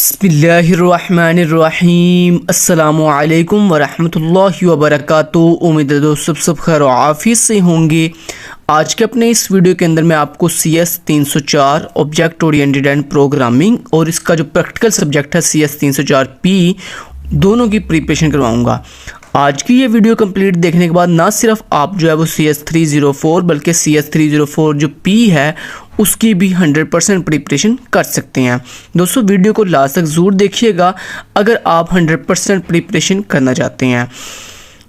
बिस्मिल्लाहिर्रहमानिर्रहीम अस्सलामुअलैकुम वरहमतुल्लाहि वबरकातुहू। उम्मीद है दोस्तों सब खैर आफियत से होंगे। आज के अपने इस वीडियो के अंदर मैं आपको CS 304 object oriented and programming और इसका जो प्रैक्टिकल सब्जेक्ट है CS 304P दोनों की प्रिपरेशन करवाऊंगा। आज की ये वीडियो कंप्लीट देखने के बाद ना सिर्फ आप जो है वो CS 304 बल्कि CS 304 जो P है उसकी भी 100% प्रिपरेशन कर सकते हैं। दोस्तों वीडियो को लास्ट तक ज़रूर देखिएगा अगर आप 100% प्रिपरेशन करना चाहते हैं।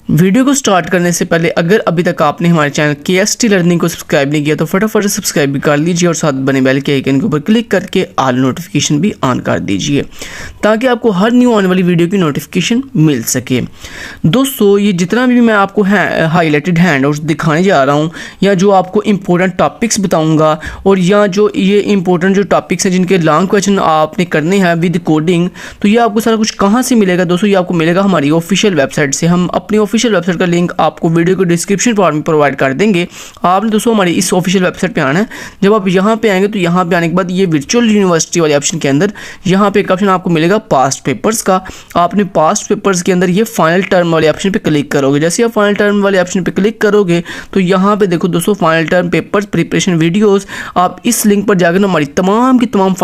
वीडियो को स्टार्ट करने से पहले अगर अभी तक आपने हमारे चैनल KST लर्निंग को सब्सक्राइब नहीं किया तो फटाफट सब्सक्राइब भी कर लीजिए और साथ बने बेल के आइकन के ऊपर क्लिक करके ऑल नोटिफिकेशन भी ऑन कर दीजिए ताकि आपको हर न्यू आने वाली वीडियो की नोटिफिकेशन मिल सके। दोस्तों ये जितना भी मैं आपको हाईलाइटेड हैंडआउट्स दिखाने जा रहा हूँ या जो आपको इम्पोर्टेंट टॉपिक्स बताऊँगा और या जो ये इम्पोर्टेंट जो टॉपिक्स हैं जिनके लॉन्ग क्वेश्चन आपने करने हैं विद कोडिंग, तो ये आपको सारा कुछ कहाँ से मिलेगा दोस्तों? ये आपको मिलेगा हमारी ऑफिशियल वेबसाइट से। हम अपनी ऑफिशियल वेबसाइट का लिंक आपको वीडियो के डिस्क्रिप्शन बॉक्स में प्रोवाइड कर देंगे। आपने दोस्तों हमारी इस ऑफिशियल वेबसाइट पे आना है। जब आप यहाँ पे आएंगे तो यहाँ पे आने के बाद ये वर्चुअल यूनिवर्सिटी वाले ऑप्शन के अंदर यहाँ पे एक ऑप्शन आपको मिलेगा पास्ट पेपर्स का। आपने पास्ट पेपर्स के अंदर ये फाइनल टर्म वाले ऑप्शन पे क्लिक करोगे। जैसे आप फाइनल टर्म वाले ऑप्शन पे क्लिक करोगे तो यहाँ पे देखो दोस्तों final term papers preparation videos. आप इस लिंक पर जाकर हमारी तमाम की तमाम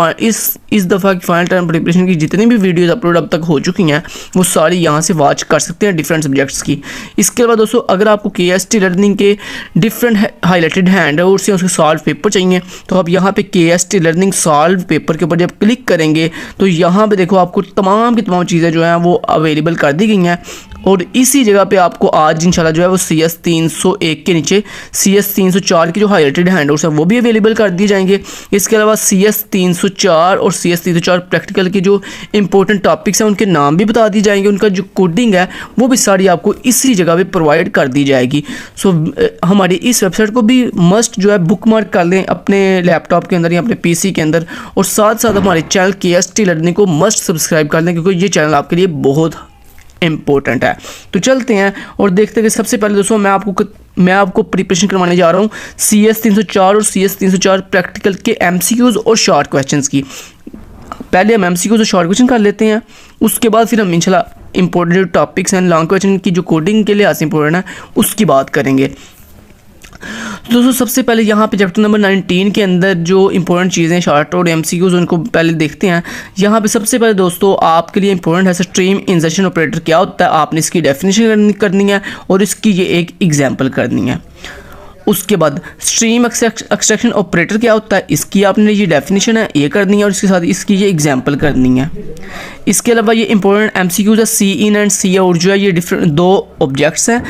इस दफ़ा की फाइनल टर्म प्रिपरेशन की जितनी भी वीडियोस अपलोड अब तक हो चुकी हैं वो सारी यहाँ से वॉच कर सकते हैं डिफरेंट सब्जेक्ट्स की। इसके अलावा दोस्तों अगर आपको KST लर्निंग के डिफरेंट हाईलाइटेड हैंडआउट्स या उसके सॉल्व पेपर चाहिए तो आप यहाँ पे KST लर्निंग सॉल्व पेपर के ऊपर जब क्लिक करेंगे तो यहाँ पे देखो आपको तमाम की तमाम चीज़ें जो हैं वो अवेलेबल कर दी गई हैं। और इसी जगह पे आपको आज इंशाल्लाह जो है वो CS 301 के नीचे CS 304 की जो हाईलाइटेड हैंडआउट्स हैं वो भी अवेलेबल कर दिए जाएंगे। इसके अलावा CS 304 और CS 304 प्रैक्टिकल के जो इंपॉर्टेंट टॉपिक्स हैं उनके नाम भी बता दिए जाएंगे। उनका जो कोडिंग है वो भी सारी आपको इसी जगह पे प्रोवाइड कर दी जाएगी। सो हमारी इस वेबसाइट को भी मस्ट जो है बुकमार्क कर लें अपने लैपटॉप के अंदर या अपने PC के अंदर और साथ साथ हमारे चैनल KST लर्निंग को मस्ट सब्सक्राइब कर लें क्योंकि ये चैनल आपके लिए बहुत इम्पोर्टेंट है। तो चलते हैं और देखते हैं कि सबसे पहले दोस्तों मैं आपको प्रिपरेशन करवाने जा रहा हूँ CS 304 और CS 304 प्रैक्टिकल के MCQs और शॉर्ट क्वेश्चंस की। पहले हम MCQs और शॉर्ट क्वेश्चन कर लेते हैं, उसके बाद फिर हम इंशाल्लाह इंपॉर्टेंट जो टॉपिक्स हैं लॉन्ग क्वेश्चन की जो कोडिंग के लिए आज इंपॉर्टेंट है उसकी बात करेंगे। तो दोस्तों सबसे पहले यहाँ पे चैप्टर नंबर 19 के अंदर जो इंपॉर्टेंट चीज़ें शॉर्ट और MCQs उनको पहले देखते हैं। यहाँ पे सबसे पहले दोस्तों आपके लिए इंपॉर्टेंट है स्ट्रीम इंजर्शन ऑपरेटर क्या होता है, आपने इसकी डेफिनेशन करनी है और इसकी ये एक एग्जांपल करनी है। उसके बाद स्ट्रीम एक्सट्रैक्शन ऑपरेटर क्या होता है, इसकी आपने ये डेफिनेशन है ये करनी है और इसके साथ इसकी ये एग्जांपल करनी है। इसके अलावा ये इंपॉर्टेंट MCQs है सी इन एंड सी आउट जो है ये डिफरेंट दो ऑब्जेक्ट्स हैं।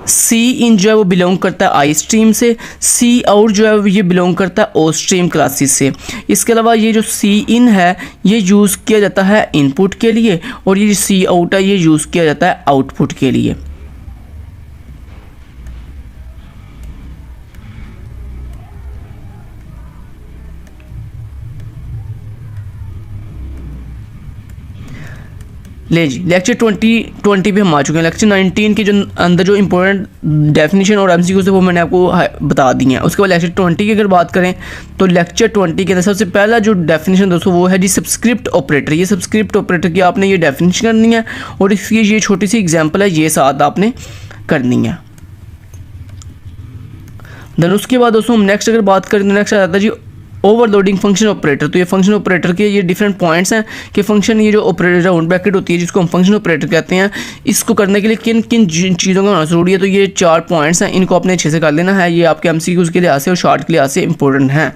सी इन जो है वो बिलोंग करता है आई स्ट्रीम से, सी आउट जो है ये बिलोंग करता है ओ स्ट्रीम क्लासेस से। इसके अलावा ये जो सी इन है ये यूज़ किया जाता है इनपुट के लिए और ये सी आउट है ये यूज़ किया जाता है आउटपुट के लिए। ले जी लेक्चर 20 पे हम आ चुके हैं। लेक्चर 19 के जो अंदर जो इंपॉर्टेंट डेफिनेशन और MCQ से वो मैंने आपको बता दी हैं। उसके बाद लेक्चर 20 की अगर बात करें तो लेक्चर 20 के अंदर सबसे पहला जो डेफिनेशन दोस्तों वो है जी सब्सक्रिप्ट ऑपरेटर। ये सब्सक्रिप्ट ऑपरेटर की आपने ये डेफिनेशन करनी है और इसकी ये छोटी सी एग्जाम्पल है ये साथ आपने करनी है। देन उसके बाद दोस्तों हम नेक्स्ट अगर बात करें तो नेक्स्ट आ जाता है जी ओवरलोडिंग फंक्शन ऑपरेटर। तो ये फंक्शन ऑपरेटर के ये डिफरेंट पॉइंट्स हैं कि फंक्शन ये जो ऑपरेटर राउंड ब्रैकेट होती है जिसको हम फंक्शन ऑपरेटर कहते हैं, इसको करने के लिए किन किन चीज़ों का होना ज़रूरी है। तो ये 4 पॉइंट्स हैं, इनको अपने अच्छे से कर लेना है। ये आपके MCQs के लिहाज से और शॉर्ट के लिहाज से इंपॉर्टेंट हैं।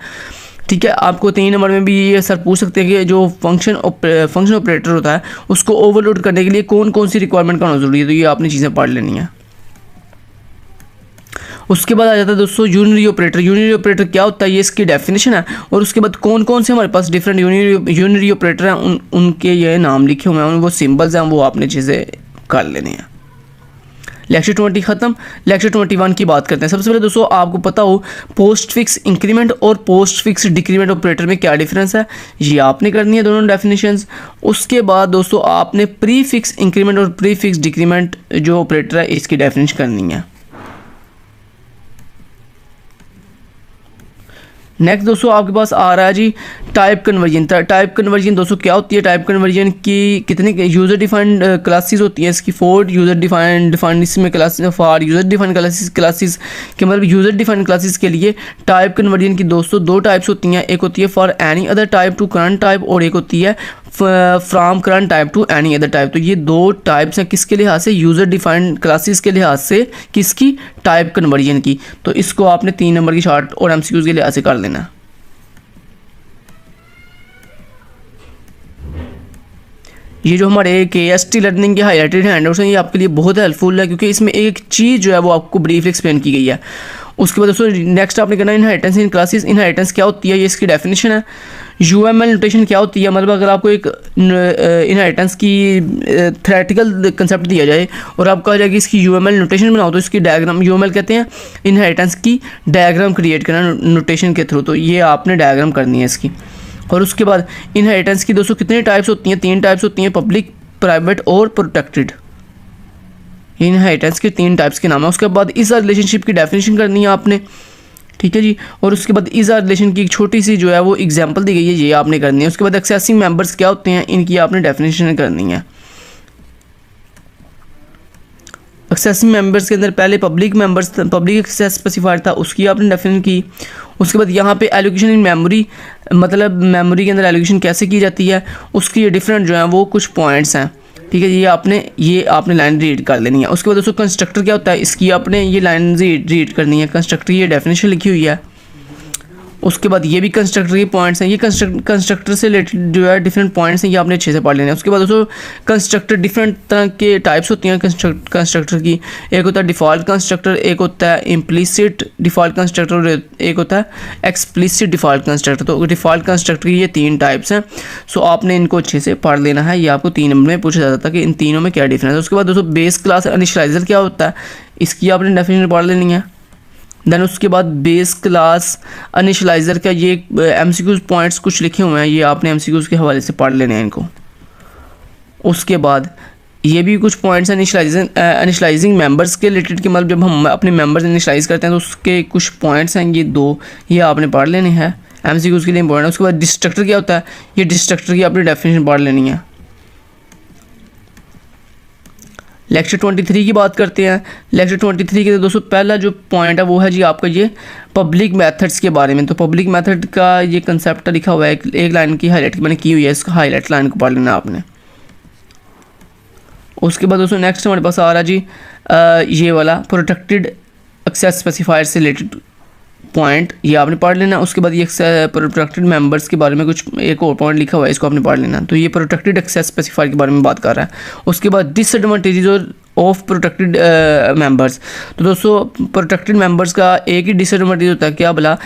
ठीक है, आपको 3 नंबर में भी ये सर पूछ सकते हैं कि जो फंक्शन ऑपरेटर होता है उसको ओवरलोड करने के लिए कौन कौन सी रिक्वायरमेंट का होना ज़रूरी है। तो ये आपने चीज़ें पढ़ लेनी है। उसके बाद आ जाता है दोस्तों यूनिरी ऑपरेटर। यूनिरी ऑपरेटर क्या होता है ये इसकी डेफिनेशन है और उसके बाद कौन कौन से हमारे पास डिफरेंट यूनिरी ऑपरेटर हैं उनके ये नाम लिखे हुए हैं, वो सिंबल्स हैं, वो आपने चीज़ें कर लेने हैं। लेक्चर 20 ख़त्म। लेक्चर 21 की बात करते हैं। सबसे पहले दोस्तों आपको पता हो पोस्ट फिक्स इंक्रीमेंट और पोस्ट फिक्स डिक्रीमेंट ऑपरेटर में क्या डिफरेंस है, ये आपने करनी है दोनों डेफिनेशंस। उसके बाद दोस्तों आपने प्री फिक्स इंक्रीमेंट और प्री फिक्स डिक्रीमेंट जो ऑपरेटर है इसकी डेफिनेशन करनी है। नेक्स्ट दोस्तों आपके पास आ रहा है जी टाइप कन्वर्जन। टाइप कन्वर्जन दोस्तों क्या होती है? टाइप कन्वर्जन की कितनी यूज़र डिफाइंड क्लासेस होती हैं इसकी? 4 यूज़र डिफाइंड इसमें class for user defined classes के मतलब यूज़र डिफाइंड क्लासेस के लिए टाइप कन्वर्जन की दोस्तों 2 टाइप्स होती हैं। एक होती है for any other type two current type, और एक होती है from current type two any other type. तो ये 2 टाइप्स हैं किसके लिहाज से? यूज़र डिफाइंड क्लासेस के लिहाज से, किसकी? टाइप कन्वर्जन की। तो इसको आपने 3 नंबर की शॉर्ट और एमसीक्यूज के लिहाज से कर लेना। ये जो हमारे KST लर्निंग के हाईलाइटेड हैंडआउट्स हैं ये आपके लिए बहुत हेल्पफुल है, क्योंकि इसमें एक चीज़ जो है वो आपको ब्रीफ एक्सप्लेन की गई है। उसके बाद दोस्तों नेक्स्ट आपने करना है इनहेरिटेंस इन क्लासेस। इनहेरिटेंस क्या होती है, ये इसकी डेफिनेशन है। UML नोटेशन क्या होती है, मतलब अगर आपको एक इनहेरिटेंस की थ्योरेटिकल कंसेप्ट दिया जाए और आप कहा जाए कि इसकी UML नोटेशन बनाओ, तो इसकी डायग्राम, UML कहते हैं इनहेरिटेंस की डायग्राम क्रिएट करना नोटेशन के थ्रू, तो ये आपने डायग्राम करनी है इसकी। और उसके बाद इनहेरिटेंस की दोस्तों कितनी टाइप्स होती हैं? 3 टाइप्स होती हैं, पब्लिक, प्राइवेट और प्रोटेक्टेड। इनहेरिटेंस के 3 टाइप्स के नाम है। उसके बाद इस रिलेशनशिप की डेफिनेशन करनी है आपने, ठीक है जी। और उसके बाद इस रिलेशन की एक छोटी सी जो है वो एग्जांपल दी गई है, ये आपने करनी है। उसके बाद एक्सेसिंग मेंबर्स क्या होते हैं, इनकी आपने डेफिनेशन करनी है। एक्सेसिंग मेंबर्स के अंदर पहले पब्लिक एक्सेस स्पेसिफायर था, उसकी आपने डेफिनेशन की। उसके बाद यहाँ पे एलोकेशन इन मेमोरी, मतलब मेमोरी के अंदर एलोकेशन कैसे की जाती है, उसकी ये डिफरेंट जो है वो कुछ पॉइंट्स हैं, ठीक है। ये आपने लाइन रीड कर लेनी है। उसके बाद दोस्तों कंस्ट्रक्टर क्या होता है, इसकी आपने ये लाइन रीड करनी है। कंस्ट्रक्टर ये डेफिनेशन लिखी हुई है। उसके बाद ये भी कंस्ट्रक्टर के पॉइंट्स हैं, ये कंस्ट्रक्टर से रिलेटेड जो है डिफरेंट पॉइंट्स हैं, ये आपने अच्छे से पढ़ लेने हैं। उसके बाद दोस्तों कंस्ट्रक्टर डिफरेंट तरह के टाइप्स होती हैं कंस्ट्रक्टर की। एक होता है डिफ़ॉल्ट कंस्ट्रक्टर, एक होता है इम्प्लिसिट डिफ़ॉल्ट कंस्ट्रक्टर, और एक होता है एक्सप्लिसिट डिफ़ॉल्ट कंस्ट्रक्टर। तो डिफ़ॉल्ट कंस्ट्रक्टर की ये 3 टाइप्स हैं। सो आपने इनको अच्छे से पढ़ लेना है। ये आपको 3 नंबर में पूछा जाता था कि इन तीनों में क्या डिफरेंस है। उसके बाद दोस्तों बेस क्लास इनिशियलाइजर क्या होता है, इसकी आपने डेफिनेशन पढ़ लेनी है। देन उसके बाद बेस क्लास इनिशियलाइज़र का ये MCQs पॉइंट्स कुछ लिखे हुए हैं, ये आपने MCQs के हवाले से पढ़ लेने हैं इनको। उसके बाद ये भी कुछ पॉइंट्स हैं इनिशियलाइजिंग मेंबर्स के रिलेटेड के, मतलब जब हम अपने मेंबर्स इनिशियलाइज करते हैं तो उसके कुछ पॉइंट्स हैं, ये 2 ये आपने पढ़ लेने हैं, MCQs के लिए इंपॉर्टेंट है। उसके बाद डिस्ट्रक्टर क्या होता है, ये डिस्ट्रक्टर की आपने डेफिनेशन पढ़ लेनी है। लेक्चर 23 की बात करते हैं। लेक्चर 23 के दोस्तों पहला जो पॉइंट है वो है जी आपका ये पब्लिक मेथड्स के बारे में। तो पब्लिक मेथड का ये कंसेप्ट लिखा हुआ है, एक लाइन की हाईलाइट मैंने की हुई है, इसका हाईलाइट लाइन को पढ़ लेना आपने। उसके बाद दोस्तों नेक्स्ट हमारे पास आ रहा जी ये वाला प्रोटेक्टेड एक्सेस स्पेसिफायर से रिलेटेड पॉइंट, ये आपने पढ़ लेना। उसके बाद ये प्रोटेक्टेड मेंबर्स के बारे में कुछ एक और पॉइंट लिखा हुआ है, इसको आपने पढ़ लेना। तो ये प्रोटेक्टेड एक्सेस स्पेसिफायर के बारे में बात कर रहा है। उसके बाद डिसएडवांटेजेस ऑफ प्रोटेक्टेड मेंबर्स। तो दोस्तों प्रोटेक्टेड मेंबर्स का एक ही डिसएडवांटेज होता है, क्या भला,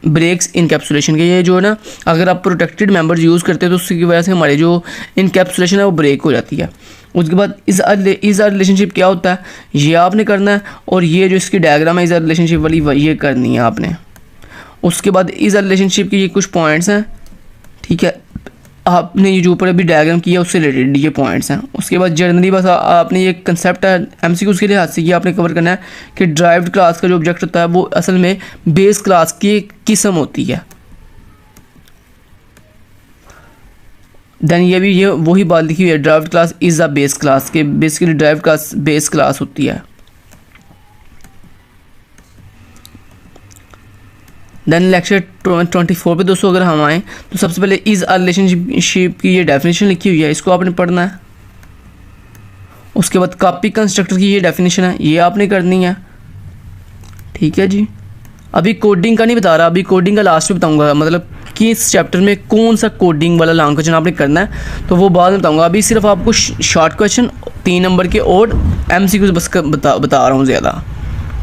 ब्रेक्स इनकैप्सुलेशन के। ये जो है ना, अगर आप प्रोटेक्टेड मेंबर्स यूज़ करते हैं तो उसकी वजह से हमारी जो इनकैप्सुलेशन है वो ब्रेक हो जाती है। उसके बाद इस रिलेशनशिप क्या होता है, ये आपने करना है। और ये जो इसकी डायग्राम है इस रिलेशनशिप वाली, ये करनी है आपने। उसके बाद इस रिलेशनशिप के ये कुछ पॉइंट्स हैं, ठीक है, आपने ये जो ऊपर अभी डायग्राम किया उससे रिलेटेड ये पॉइंट्स हैं। उसके बाद जनरली बस आपने ये कंसेप्ट है MCQs के लिहाज से ये आपने कवर करना है कि ड्राइव्ड क्लास का जो ऑब्जेक्ट होता है वो असल में बेस क्लास की किस्म होती है। देन ये भी ये वही बात लिखी हुई है, derived class is a base class, के basically derived class base class होती है। देन लेक्चर 24 पे दोस्तों अगर हम आएँ तो सबसे पहले इज़ अ रिलेशनशिप की ये डेफिनेशन लिखी हुई है, इसको आपने पढ़ना है। उसके बाद कॉपी कंस्ट्रक्टर की ये डेफिनेशन है, ये आपने करनी है, ठीक है जी। अभी कोडिंग का नहीं बता रहा, अभी कोडिंग का लास्ट में बताऊंगा, मतलब कि इस चैप्टर में कौन सा कोडिंग वाला लॉन्ग क्वेश्चन आपने करना है तो वो बाद में बताऊंगा। अभी सिर्फ आपको शॉर्ट क्वेश्चन 3 नंबर के और MCQs बस बता रहा हूँ ज़्यादा,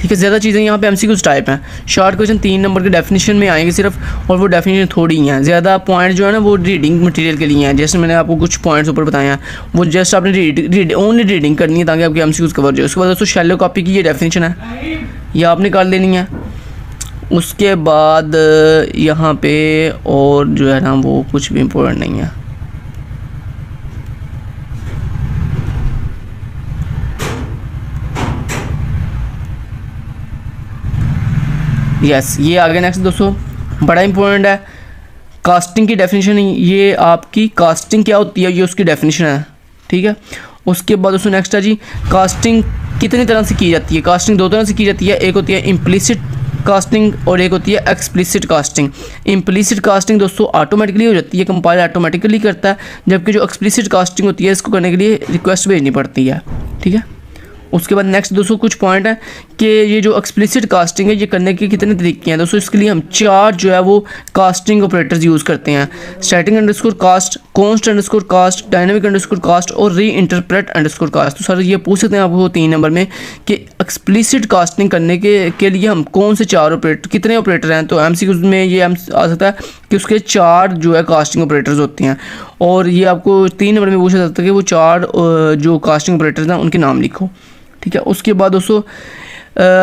ठीक है। ज़्यादा चीज़ें यहाँ पे MCQs टाइप हैं। शॉर्ट क्वेश्चन 3 नंबर के डेफिनेशन में आएंगे सिर्फ, और वो डेफिनेशन थोड़ी ही हैं। ज़्यादा पॉइंट जो है ना वो रीडिंग मटेरियल के लिए हैं। जैसे मैंने आपको कुछ पॉइंट्स ऊपर बताए हैं, वो जस्ट आपने ओनली रीडिंग करनी है ताकि आपके MCQs कवर हो जाए। उसके बाद दोस्तों शैलो कॉपी की ये डेफिनेशन है, ये आपने कर लेनी है। उसके बाद यहाँ पे और जो है ना वो कुछ भी इम्पोर्टेंट नहीं है। यस, ये आगे नेक्स्ट दोस्तों बड़ा इंपॉर्टेंट है। कास्टिंग की डेफिनेशन, ये आपकी कास्टिंग क्या होती है, ये उसकी डेफिनेशन है, ठीक है। उसके बाद दोस्तों नेक्स्ट है जी, कास्टिंग कितनी तरह से की जाती है। कास्टिंग दो तरह से की जाती है, एक होती है इम्प्लिसिट कास्टिंग और एक होती है एक्सप्लिसिट कास्टिंग। इम्प्लिसिट कास्टिंग दोस्तों ऑटोमेटिकली हो जाती है, कंपाइलर ऑटोमेटिकली करता है, जबकि जो एक्सप्लिसिट कास्टिंग होती है इसको करने के लिए रिक्वेस्ट भेजनी पड़ती है, ठीक है। उसके बाद नेक्स्ट दोस्तों कुछ पॉइंट है कि ये जो एक्सप्लिसिट कास्टिंग है ये करने के कितने तरीके हैं दोस्तों। इसके लिए हम 4 जो है वो कास्टिंग ऑपरेटर्स यूज़ करते हैं। Static underscore cast, const underscore cast, dynamic underscore cast और री इंटरप्रेट अंडरस्कोर कास्ट। तो सर ये पूछ सकते हैं आपको 3 नंबर में कि एक्सप्लिसिट कास्टिंग करने के लिए हम कौन से 4 ऑपरेटर, कितने ऑपरेटर हैं। तो MCQ में ये आ सकता है कि उसके 4 जो है कास्टिंग ऑपरेटर्स होते हैं। और ये आपको 3 नंबर में पूछा जाता है कि वो 4 जो कास्टिंग ऑपरेटर्स हैं उनके नाम लिखो, ठीक है। उसके बाद दोस्तों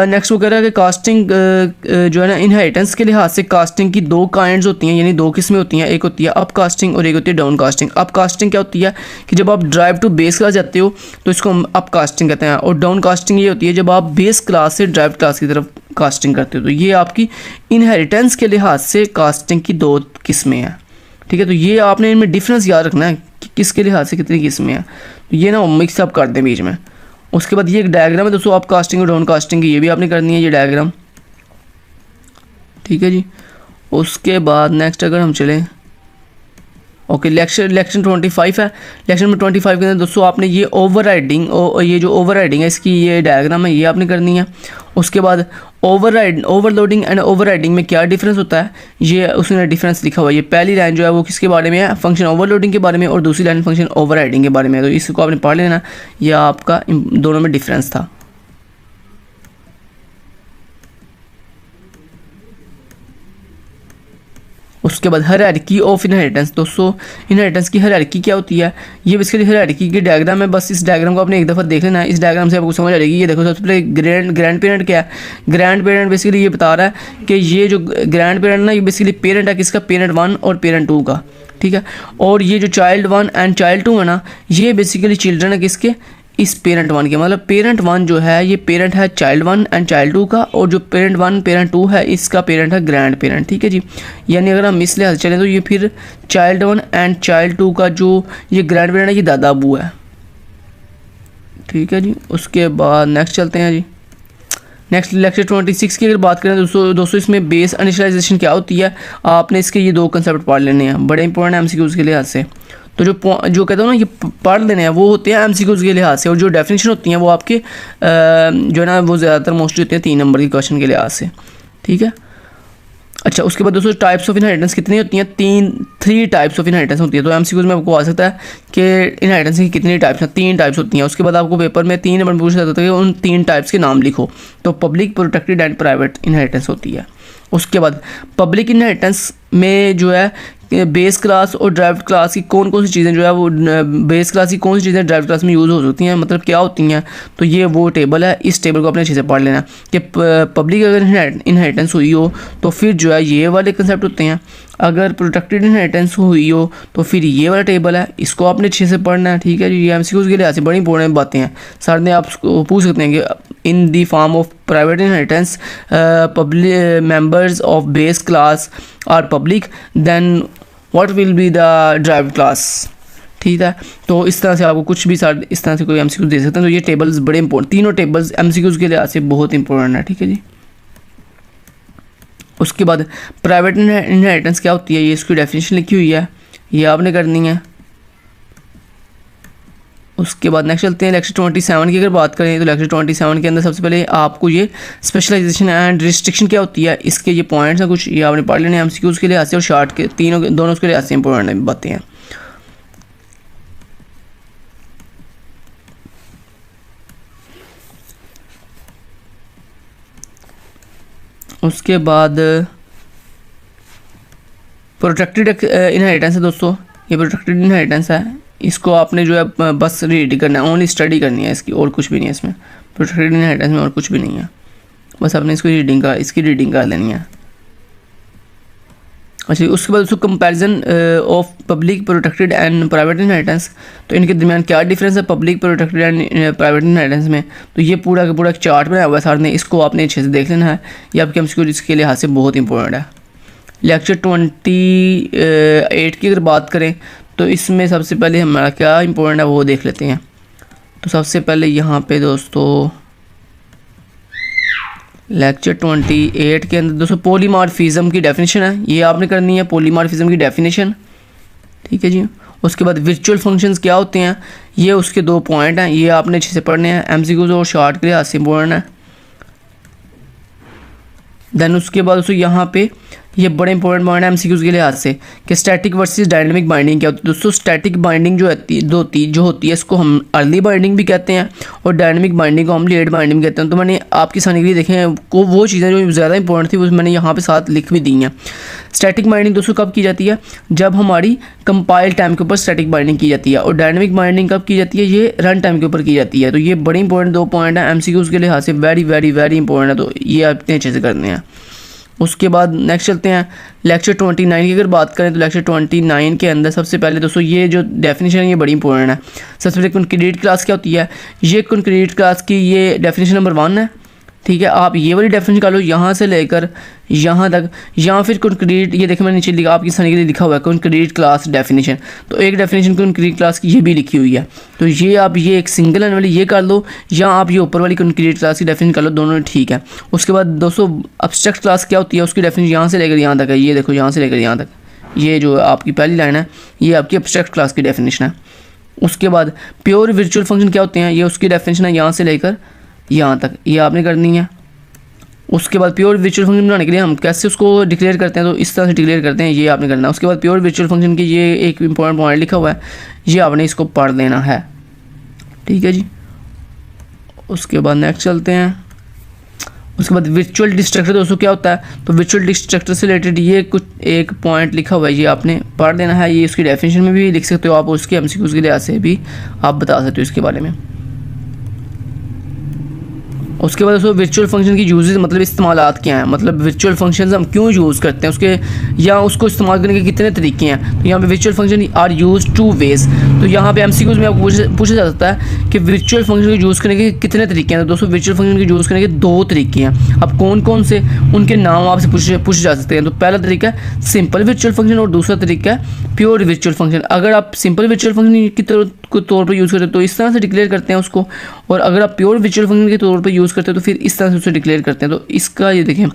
नेक्स्ट वो कह रहा है कि कास्टिंग जो है ना इनहेरिटेंस के लिहाज से कास्टिंग की 2 काइंड्स होती हैं, यानी 2 किस्में होती हैं। एक होती है अप कास्टिंग और एक होती है डाउन कास्टिंग। अप कास्टिंग क्या होती है कि जब आप ड्राइव टू बेस क्लास जाते हो तो इसको हम अप कास्टिंग कहते हैं। और डाउन कास्टिंग ये होती है जब आप बेस क्लास से ड्राइव क्लास की तरफ कास्टिंग करते हो। तो ये आपकी इनहेरिटेंस के लिहाज से कास्टिंग की 2 किस्में हैं, ठीक है। तो ये आपने इनमें डिफरेंस याद रखना है कि किसके लिहाज से कितनी किस्में हैं, तो ये ना मिक्सअप कर दें बीच में। उसके बाद ये एक डायग्राम है दोस्तों अप कास्टिंग और डाउन कास्टिंग की, ये भी आपने करनी है ये डायग्राम, ठीक है जी। उसके बाद नेक्स्ट अगर हम चलें, ओके, लेक्चर 25 है। लेक्चर में 25 के अंदर दोस्तों आपने ये ओवरराइडिंग और ये जो ओवरराइडिंग है इसकी ये डायग्राम है, ये आपने करनी है। उसके बाद ओवरलोडिंग एंड ओवरराइडिंग में क्या डिफरेंस होता है, ये उसने डिफरेंस लिखा हुआ है। ये पहली लाइन जो है वो किसके बारे में है, फंक्शन ओवरलोडिंग के बारे में, और दूसरी लाइन फंक्शन ओवरराइडिंग के बारे में है। तो इसको आपने पढ़ लेना, यह आपका दोनों में डिफरेंस था। उसके बाद हायरार्की ऑफ इनहेरिटेंस। दोस्तों इनहेरिटेंस की हायरार्की क्या होती है, ये बेसिकली हायरार्की की डायग्राम है। बस इस डायग्राम को आपने एक दफ़ा देख लेना है, इस डायग्राम से आपको समझ आ जाएगी। ये देखो सबसे पहले ग्रैंड पेरेंट क्या है। ग्रैंड पेरेंट बेसिकली ये बता रहा है कि ये जो ग्रैंड पेरेंट ना ये बेसिकली पेरेंट है किसका, पेरेंट 1 और पेरेंट 2 का, ठीक है। और ये जो चाइल्ड 1 एंड चाइल्ड 2 है ना, ये बेसिकली चिल्ड्रन है किसके, इस पेरेंट 1 के। मतलब पेरेंट 1 जो है ये पेरेंट है चाइल्ड 1 एंड चाइल्ड 2 का, और जो पेरेंट 1 पेरेंट 2 है इसका पेरेंट है ग्रैंड पेरेंट, ठीक है जी। यानी अगर हम इस लिहाज चलें तो ये फिर चाइल्ड 1 एंड चाइल्ड 2 का जो ये ग्रैंड पेरेंट है ये दादा अबू है, ठीक है जी। उसके बाद नेक्स्ट चलते हैं जी। नेक्स्ट लेक्चर 26 की अगर बात करें दोस्तों इसमें बेस इनिशियलाइजेशन क्या होती है, आपने इसके ये 2 कंसेप्ट पढ़ लेने हैं, बड़े इंपॉर्टेंट MCQs के लिहाज से। तो जो कहते हो ना ये पढ़ लेने हैं वो होते हैं MCQs के लिहाज से, और जो डेफिनेशन होती हैं वो आपके जो है ना वो ज़्यादातर मोस्टली होती हैं 3 नंबर के क्वेश्चन के लिहाज से, ठीक है। अच्छा उसके बाद दोस्तों टाइप्स ऑफ इनहेरिटेंस कितनी होती हैं, 3 टाइप्स ऑफ इनहेरिटेंस होती है। तो MCQs में आपको आ सकता है कि इनहेरिटेंस की कितनी टाइप्स हैं, 3 टाइप्स होती हैं। उसके बाद आपको पेपर में 3 नंबर पूछा जाता है कि उन 3 टाइप्स के नाम लिखो। तो public, protected and private inheritance होती है। उसके बाद पब्लिक इनहेरिटेंस में जो है बेस क्लास और ड्राइव्ड क्लास की कौन कौन सी चीज़ें जो है वो बेस क्लास की कौन सी चीज़ें ड्राइव्ड क्लास में यूज़ हो सकती हैं, मतलब क्या होती हैं। तो ये वो टेबल है, इस टेबल को अपने अच्छे से पढ़ लेना कि पब्लिक अगर इनहेरिटेंस हुई हो तो फिर जो है ये वाले कंसेप्ट होते हैं। अगर प्रोटेक्टेड इनहेरिटेंस हुई हो तो फिर ये वाला टेबल है, इसको आपने अच्छे से पढ़ना है, ठीक है जी। ये MCQs के लिहाज से बड़ी इंपॉर्टेंट बातें हैं। सर ने आप पूछ सकते हैं कि in the form of private inheritance public members of base class are public, then what will be the derived class, ठीक है। तो इस तरह से आपको कुछ भी सर इस तरह से कोई MCQs दे सकते हैं। तो ये टेबल्स बड़े इंपॉर्टेंट, तीनों टेबल्स MCQs के लिहाज से बहुत इंपॉर्टेंट है, ठीक है जी। उसके बाद प्राइवेट इनहेरिटेंस क्या होती है, ये इसकी डेफिनेशन लिखी हुई है, ये आपने करनी है। उसके बाद नेक्स्ट चलते हैं लेक्चर 27 की अगर बात करें तो लेक्चर 27 के अंदर सबसे पहले आपको ये स्पेशलाइजेशन एंड रिस्ट्रिक्शन क्या होती है, इसके ये पॉइंट्स हैं कुछ, ये आपने पढ़ लेने हैं MCQs के लिहाज से, और शार्ट के दोनों उसके लिहाज से इंपॉर्टेंट बातें हैं। उसके बाद प्रोटेक्टेड इनहेरिटेंस है दोस्तों, ये प्रोटेक्टेड इनहेरिटेंस है, इसको आपने जो है बस रीड करना है, ओनली स्टडी करनी है इसकी, और कुछ भी नहीं है इसमें। प्रोटेक्टेड इनहेरिटेंस में और कुछ भी नहीं है, बस आपने इसकी रीडिंग कर लेनी है। अच्छा उसके बाद उसको comparison of public, protected and private inheritance, तो इनके दरमियान क्या डिफरेंस है public, protected and private inheritance में। तो ये पूरा का पूरा चार्ट बनाया हुआ है सर ने, इसको आपने अच्छे से देख लेना है, ये आपके MCQ के लिहाज से बहुत इंपॉर्टेंट है। लेक्चर 28 की अगर बात करें तो इसमें सबसे पहले हमारा क्या इंपॉर्टेंट है वो देख लेते हैं। तो सबसे पहले यहाँ पे दोस्तों लेक्चर 28 के अंदर दोस्तों पॉलीमॉर्फिज्म की डेफिनेशन है, ये आपने करनी है, पॉलीमॉर्फिज्म की डेफिनेशन। ठीक है जी। उसके बाद वर्चुअल फंक्शंस क्या होते हैं, ये उसके 2 पॉइंट हैं, ये आपने अच्छे से पढ़ने हैं, एमसीक्यूज और शॉर्ट के लिहाज से इंपॉर्टेंट है। देन उसके बाद दोस्तों यहाँ पे ये बड़े इंपॉर्टेंट पॉइंट है एमसीक्यूज के लिहाज से कि स्टैटिक वर्सेस डायनामिक बाइंडिंग क्या होती है। दोस्तों स्टैटिक बाइंडिंग जो होती है इसको हम अर्ली बाइंडिंग भी कहते हैं और डायनामिक बाइंडिंग को हम लेट बाइंडिंग कहते हैं। तो मैंने आपकी आसानी के लिए देखें को वो चीज़ें जो ज़्यादा इंपॉर्टेंट थी वो मैंने यहाँ पे साथ लिख भी दी हैं। स्टैटिक बाइंडिंग दोस्तों कब की जाती है, जब हमारी कंपाइल टाइम के ऊपर स्टैटिक बाइंडिंग की जाती है, और डायनामिक बाइंडिंग कब की जाती है, ये रन टाइम के ऊपर की जाती है। तो ये बड़े इंपॉर्टेंट 2 पॉइंट हैं एमसीक्यूज के लिहाज से, वेरी वेरी वेरी इंपॉर्टेंट है, तो ये आपने अच्छे से करने हैं। उसके बाद नेक्स्ट चलते हैं लेक्चर 29 की अगर बात करें तो लेक्चर 29 के अंदर सबसे पहले दोस्तों ये जो डेफिनेशन है ये बड़ी इंपॉर्टेंट है। सबसे पहले कंक्रीट क्लास क्या होती है, ये कंक्रीट क्लास की ये डेफिनेशन नंबर 1 है। ठीक है, आप ये वाली डेफिनेशन कर लो यहाँ से लेकर यहाँ तक, या फिर कंक्रीट, ये देखिए मैंने नीचे लिखा आपकी आसानी के लिए लिखा हुआ है कंक्रीट क्लास डेफिनेशन। तो एक डेफिनेशन कंक्रीट क्लास की ये भी लिखी हुई है, तो ये आप ये एक सिंगल लाइन वाली ये कर लो, या आप ये ऊपर वाली कंक्रीट क्लास की डेफिनेशन कर लो, दोनों ठीक है। उसके बाद दोस्तों एब्स्ट्रैक्ट क्लास क्या होती है, उसकी डेफिनेशन यहाँ से लेकर यहाँ तक है, ये देखो यहाँ से लेकर यहाँ तक, ये जो आपकी पहली लाइन है ये आपकी एब्स्ट्रैक्ट क्लास की डेफिनेशन है। उसके बाद प्योर वर्चुअल फंक्शन क्या होते हैं, ये उसकी डेफिनेशन है यहाँ से लेकर यहाँ तक, ये आपने करनी है। उसके बाद प्योर वर्चुअल फंक्शन बनाने के लिए हम कैसे उसको डिक्लेयर करते हैं, तो इस तरह से डिक्लेयर करते हैं, ये आपने करना है। उसके बाद प्योर वर्चुअल फंक्शन की ये एक इंपॉर्टेंट पॉइंट लिखा हुआ है, ये आपने इसको पढ़ लेना है। ठीक है जी। उसके बाद नेक्स्ट चलते हैं। उसके बाद वर्चुअल डिस्ट्रक्टर दोस्तों क्या होता है, तो वर्चुअल डिस्ट्रक्टर से रिलेटेड ये कुछ एक पॉइंट लिखा हुआ है, ये आपने पढ़ लेना है। ये उसकी डेफिनेशन में भी लिख सकते हो आप, उसके एमसीक्यूज के लिहाज से भी आप बता सकते हो इसके बारे में। उसके बाद दोस्तों वर्चुअल फंक्शन की यूजेस मतलब इस्तेमालात क्या हैं, मतलब वर्चुअल फंक्शंस हम क्यों यूज़ करते हैं उसके, या उसको इस्तेमाल करने के कितने तरीके हैं। तो यहाँ पे virtual function are use 2 ways. तो यहाँ पे एमसीक्यूज में आपको पूछा जा सकता है कि वर्चुअल फंक्शन को यूज़ करने के कितने तरीके हैं। तो दोस्तों वर्चुअल फंक्शन को यूज़ करने के 2 तरीके हैं। अब कौन कौन से, उनके नाम आपसे पूछे जा सकते हैं। तो पहला तरीका है सिंपल वर्चुअल फंक्शन और दूसरा तरीका है प्योर वर्चुअल फंक्शन। अगर आप सिंपल वर्चुअल फंक्शन की तौर पर यूज़ करते हो तो इस तरह से डिक्लेयर करते हैं उसको, और अगर आप प्योर वर्चुअल फंक्शन के तौर पर यूज़ करते हो तो फिर इस तरह से उसे डिक्लेयर करते हैं। तो इसका ये देखें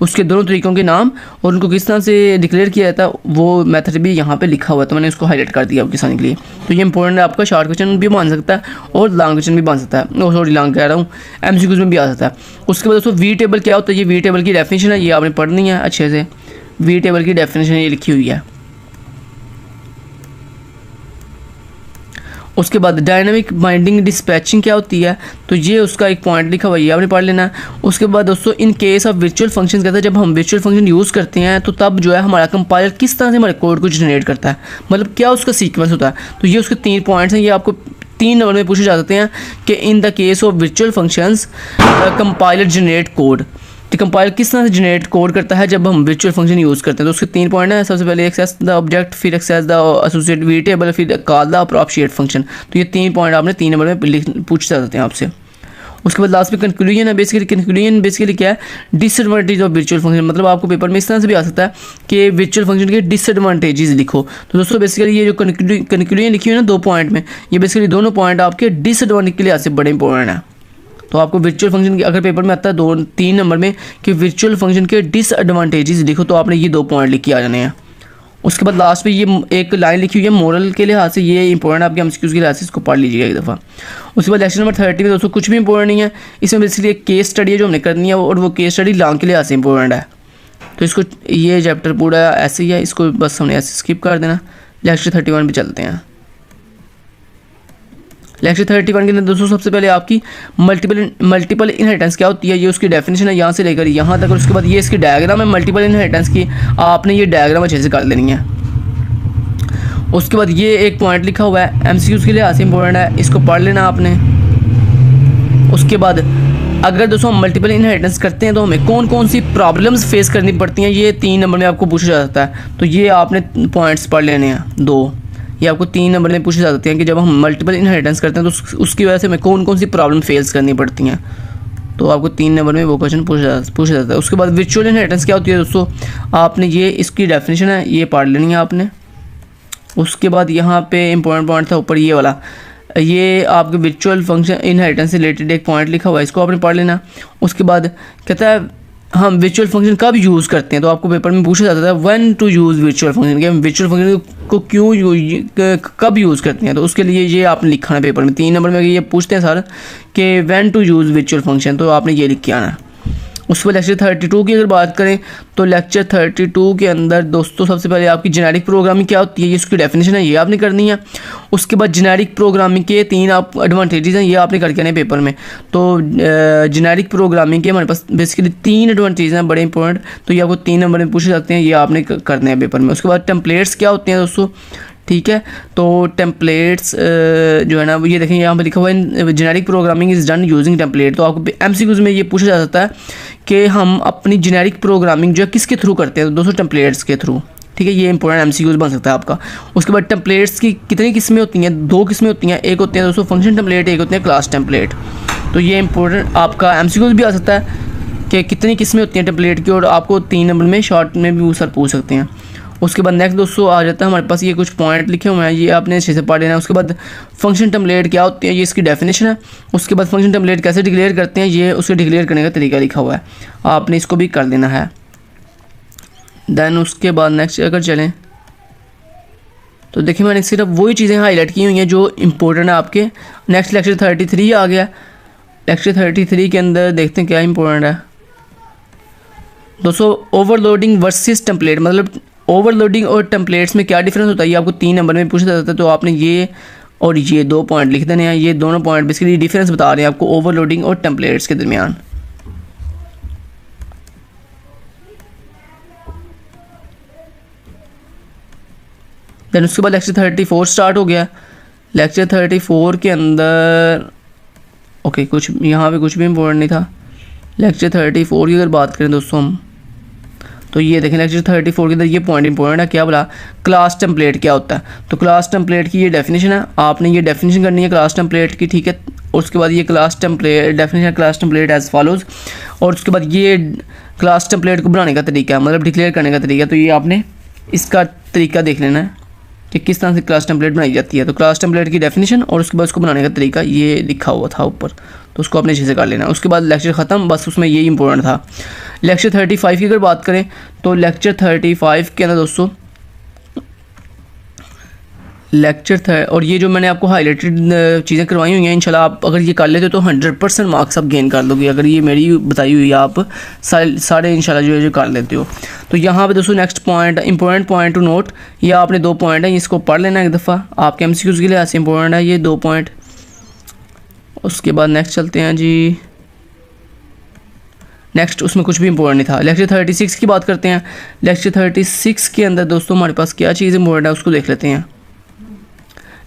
उसके दोनों तरीकों के नाम और उनको किस तरह से डिक्लेयर किया जाता है वो मेथड भी यहाँ पे लिखा हुआ है, तो मैंने उसको हाईलाइट कर दिया आपके सामने के लिए। तो ये इंपॉर्टेंट है, आपका शॉर्ट क्वेश्चन भी बन सकता है और लॉन्ग क्वेश्चन भी बन सकता है, सॉरी लॉन्ग कह रहा हूँ, एमसीक्यूज में भी आ सकता है। उसके बाद दोस्तों वी टेबल क्या होता है, ये वी टेबल की डेफिनेशन है, ये आपने पढ़नी है अच्छे से। वी टेबल की डेफिनेशन ये लिखी हुई है। उसके बाद डायनामिक बाइंडिंग डिस्पैचिंग क्या होती है, तो ये उसका एक पॉइंट लिखा हुआ है, ये आपने पढ़ लेना है। उसके बाद दोस्तों in case of virtual function कहते हैं, जब हम वर्चुअल फंक्शन यूज़ करते हैं तो तब जो है हमारा कंपाइलर किस तरह से हमारे कोड को जनरेट करता है, मतलब क्या उसका सीक्वेंस होता है। तो ये उसके 3 पॉइंट्स हैं, ये आपको 3 नंबर में पूछे जा सकते हैं कि in the case of virtual functions compiler generate code, तो कंपाइलर किस तरह से जनरेट कोड करता है जब हम वर्चुअल फंक्शन यूज़ करते हैं। तो उसके 3 पॉइंट हैं। सबसे पहले एक्सेस द ऑब्जेक्ट, फिर access the associated V table, फिर कॉल द प्रोपशिएट फंक्शन। तो ये 3 पॉइंट आपने 3 नंबर में पूछ सकते हैं आपसे। उसके बाद लास्ट में कंक्लूजन है। कंक्लूजन बेसिकली क्या है, डिसएडवांटेज ऑफ वर्चुअल फंक्शन, मतलब आपको पेपर में इस तरह से भी आ सकता है कि वर्चुअल फंक्शन के डिसएडवांटेजेस लिखो। तो दोस्तों बेसिकली ये जो कंक्लूजन लिखी हुई है ना 2 पॉइंट में, ये बेसिकली दोनों पॉइंट आपके डिसएडवांटेज के लिए आज से बड़े इंपॉर्टेंट है। तो आपको वर्चुअल फंक्शन की अगर पेपर में आता है 2-3 नंबर में कि वर्चुअल फंक्शन के डिसएडवांटेजेस लिखो, तो आपने ये 2 पॉइंट लिख के आ जाने हैं। उसके बाद लास्ट पे ये एक लाइन लिखी हुई है मोरल के लिहाज से, ये इंपॉर्टेंट आपके एमसीक्यूज के लिहाज से, इसको पढ़ लीजिएगा एक दफ़ा। उसके बाद लेक्चर नंबर 30 में दोस्तों कुछ भी इंपॉर्टेंट नहीं है, इसमें बेसिकली एक केस स्टडी है जो हमने करनी है, और वो केस स्टडी लॉन्ग के लिहाज से इंपॉर्टेंट है। तो इसको ये चैप्टर पूरा ऐसे ही है, इसको बस हमने ऐसे स्किप कर देना। लेक्चर 31 पे चलते हैं। लेक्चर 31 के अंदर दोस्तों सबसे पहले आपकी मल्टीपल इनहेरिटेंस क्या होती है, ये उसकी डेफिनेशन है यहाँ से लेकर यहाँ तक। और उसके बाद ये इसकी डायग्राम है मल्टीपल इनहेरिटेंस की, आपने ये डायग्राम अच्छे से कर लेनी है। उसके बाद ये एक पॉइंट लिखा हुआ है एमसीक्यूज के लिए आज इंपॉर्टेंट है, इसको पढ़ लेना आपने। उसके बाद अगर दोस्तों हम मल्टीपल इनहेरिटेंस करते हैं तो हमें कौन कौन सी प्रॉब्लम्स फेस करनी पड़ती हैं, ये 3 नंबर में आपको पूछा जा सकता है। तो ये आपने पॉइंट्स पढ़ लेने हैं 2, ये आपको 3 नंबर में पूछे जा सकते हैं कि जब हम मल्टीपल इनहेरिटेंस करते हैं तो उसकी वजह से हमें कौन कौन सी प्रॉब्लम फेस करनी पड़ती हैं। तो आपको 3 नंबर में वो क्वेश्चन पूछा जाता है। उसके बाद वर्चुअल इनहेरिटेंस क्या होती है दोस्तों, आपने ये इसकी डेफिनेशन है ये पढ़ लेनी है आपने। उसके बाद यहाँ पे इंपॉर्टेंट पॉइंट था ऊपर ये वाला, ये आपके वर्चुअल फंक्शन इनहेरिटेंस से रिलेटेड एक पॉइंट लिखा हुआ है, इसको आपने पढ़ लेना। उसके बाद कहता है हम वर्चुअल फंक्शन कब यूज़ करते हैं, तो आपको पेपर में पूछा जाता है when to use virtual function, कि हम वर्चुअल फंक्शन को कब यूज़ करते हैं। तो उसके लिए ये आपने लिखा है पेपर में 3 नंबर में ये पूछते हैं सर कि when to use virtual function, तो आपने ये लिख के आना। उसके बाद लेक्चर 32 की अगर बात करें तो लेक्चर 32 के अंदर दोस्तों सबसे पहले आपकी जेनेरिक प्रोग्रामिंग क्या होती है, ये उसकी डेफिनेशन है, ये आपने करनी है। उसके बाद जेनेरिक प्रोग्रामिंग के 3 आप एडवांटेजेस हैं, ये आपने करके आने पेपर में। तो जेनेरिक प्रोग्रामिंग के हमारे पास बेसिकली 3 एडवांटेज हैं बड़े इंपॉर्टेंट, तो ये आपको 3 नंबर में पूछे जाते हैं, ये आपने करने हैं पेपर में। उसके बाद टेम्पलेट्स क्या होते हैं दोस्तों, ठीक है। तो टेम्पलेट्स जो है ना ये देखें यहाँ पर लिखा हुआ है generic programming is done using template. तो आपको एमसीक्यूज़ में ये पूछा जा सकता है कि हम अपनी जेनेरिक प्रोग्रामिंग जो है किसके थ्रू करते हैं, तो दोस्तों टेम्पलेट्स के थ्रू, ठीक है। ये इंपॉर्टेंट एमसीक्यूज़ बन सकता है आपका। उसके बाद टेम्पलेट्स की कितनी किस्में होती हैं, 2 किस्में होती हैं, एक होती है दोस्तों फंक्शन टेम्पलेट, एक होती है क्लास टेम्पलेट। तो ये इंपॉर्टेंट आपका एमसीक्यूज़ भी आ सकता है कि कितनी किस्में होती हैं टेम्पलेट की, और आपको 3 नंबर में शॉर्ट में भी सर पूछ सकते हैं। उसके बाद नेक्स्ट दोस्तों आ जाता है हमारे पास ये कुछ पॉइंट लिखे हुए हैं, ये आपने अच्छे से पढ़ लेना है। उसके बाद फंक्शन टेम्पलेट क्या होती है, ये इसकी डेफिनेशन है। उसके बाद फंक्शन टेम्पलेट कैसे डिक्लेयर करते हैं, ये उसके डिक्लेयर करने का तरीका लिखा हुआ है, आपने इसको भी कर लेना है। देन उसके बाद नेक्स्ट अगर चलें तो देखिए मैंने सिर्फ वही चीज़ें हाईलाइट की हुई हैं जो इंपॉर्टेंट है आपके। नेक्स्ट लेक्चर 33 आ गया। लेक्चर 33 के अंदर देखते हैं क्या इंपॉर्टेंट है दोस्तों, ओवरलोडिंग वर्सेस टेम्पलेट, मतलब ओवरलोडिंग और टेम्पलेट्स में क्या डिफरेंस होता है, ये आपको 3 नंबर में पूछा जाता है। तो आपने ये और ये 2 पॉइंट लिख देने हैं, ये दोनों पॉइंट बेसिकली डिफरेंस बता रहे हैं आपको ओवरलोडिंग और टेम्पलेट्स के दरमियान। देन उसके बाद लेक्चर 34 स्टार्ट हो गया। लेक्चर 34 के अंदर ओके कुछ यहाँ पे कुछ भी इम्पोर्टेंट नहीं था। लेक्चर 34 की अगर बात करें दोस्तों हम, तो ये देखें लेक्चर 34 के अंदर ये पॉइंट इंपॉर्टेंट है, क्या बोला, क्लास टेम्पलेट क्या होता है। तो क्लास टेम्पलेट की ये डेफिनेशन है, आपने ये डेफिनेशन करनी है क्लास टेम्पलेट की, ठीक है। उसके बाद ये class template definition class template as follows, और उसके बाद ये क्लास टेम्पलेट को बनाने का तरीका है, मतलब डिक्लेयर करने का तरीका। तो ये आपने इसका तरीका देख लेना है कि किस तरह से क्लास टेम्पलेट बनाई जाती है। तो क्लास टेम्पलेट की डेफिनेशन और उसके बाद उसको बनाने का तरीका ये लिखा हुआ था ऊपर, तो उसको आपने अच्छे से कर लेना। उसके बाद लेक्चर ख़त्म, बस उसमें यही इंपॉर्टेंट था। लेक्चर 35 की अगर बात करें तो लेक्चर 35 के अंदर दोस्तों और ये जो मैंने आपको हाईलाइटेड चीज़ें करवाई हुई हैं, इंशाल्लाह आप अगर ये कर लेते हो तो 100% मार्क्स आप गेन कर लोगे, अगर ये मेरी बताई हुई आप सारे इंशाल्लाह जो कर लेते हो। तो यहाँ पे दोस्तों next point important point two note, ये आपने 2 पॉइंट हैं, इसको पढ़ लेना एक दफ़ा, आपके एमसीक्यूज़ के लिए ऐसे इंपॉर्टेंट है ये 2 पॉइंट। उसके बाद नेक्स्ट चलते हैं जी। नेक्स्ट उसमें कुछ भी इंपॉर्टेंट नहीं था। लेक्चर 36 की बात करते हैं। लेक्चर 36 के अंदर दोस्तों हमारे पास क्या चीज़ इंपॉर्टेंट है उसको देख लेते हैं।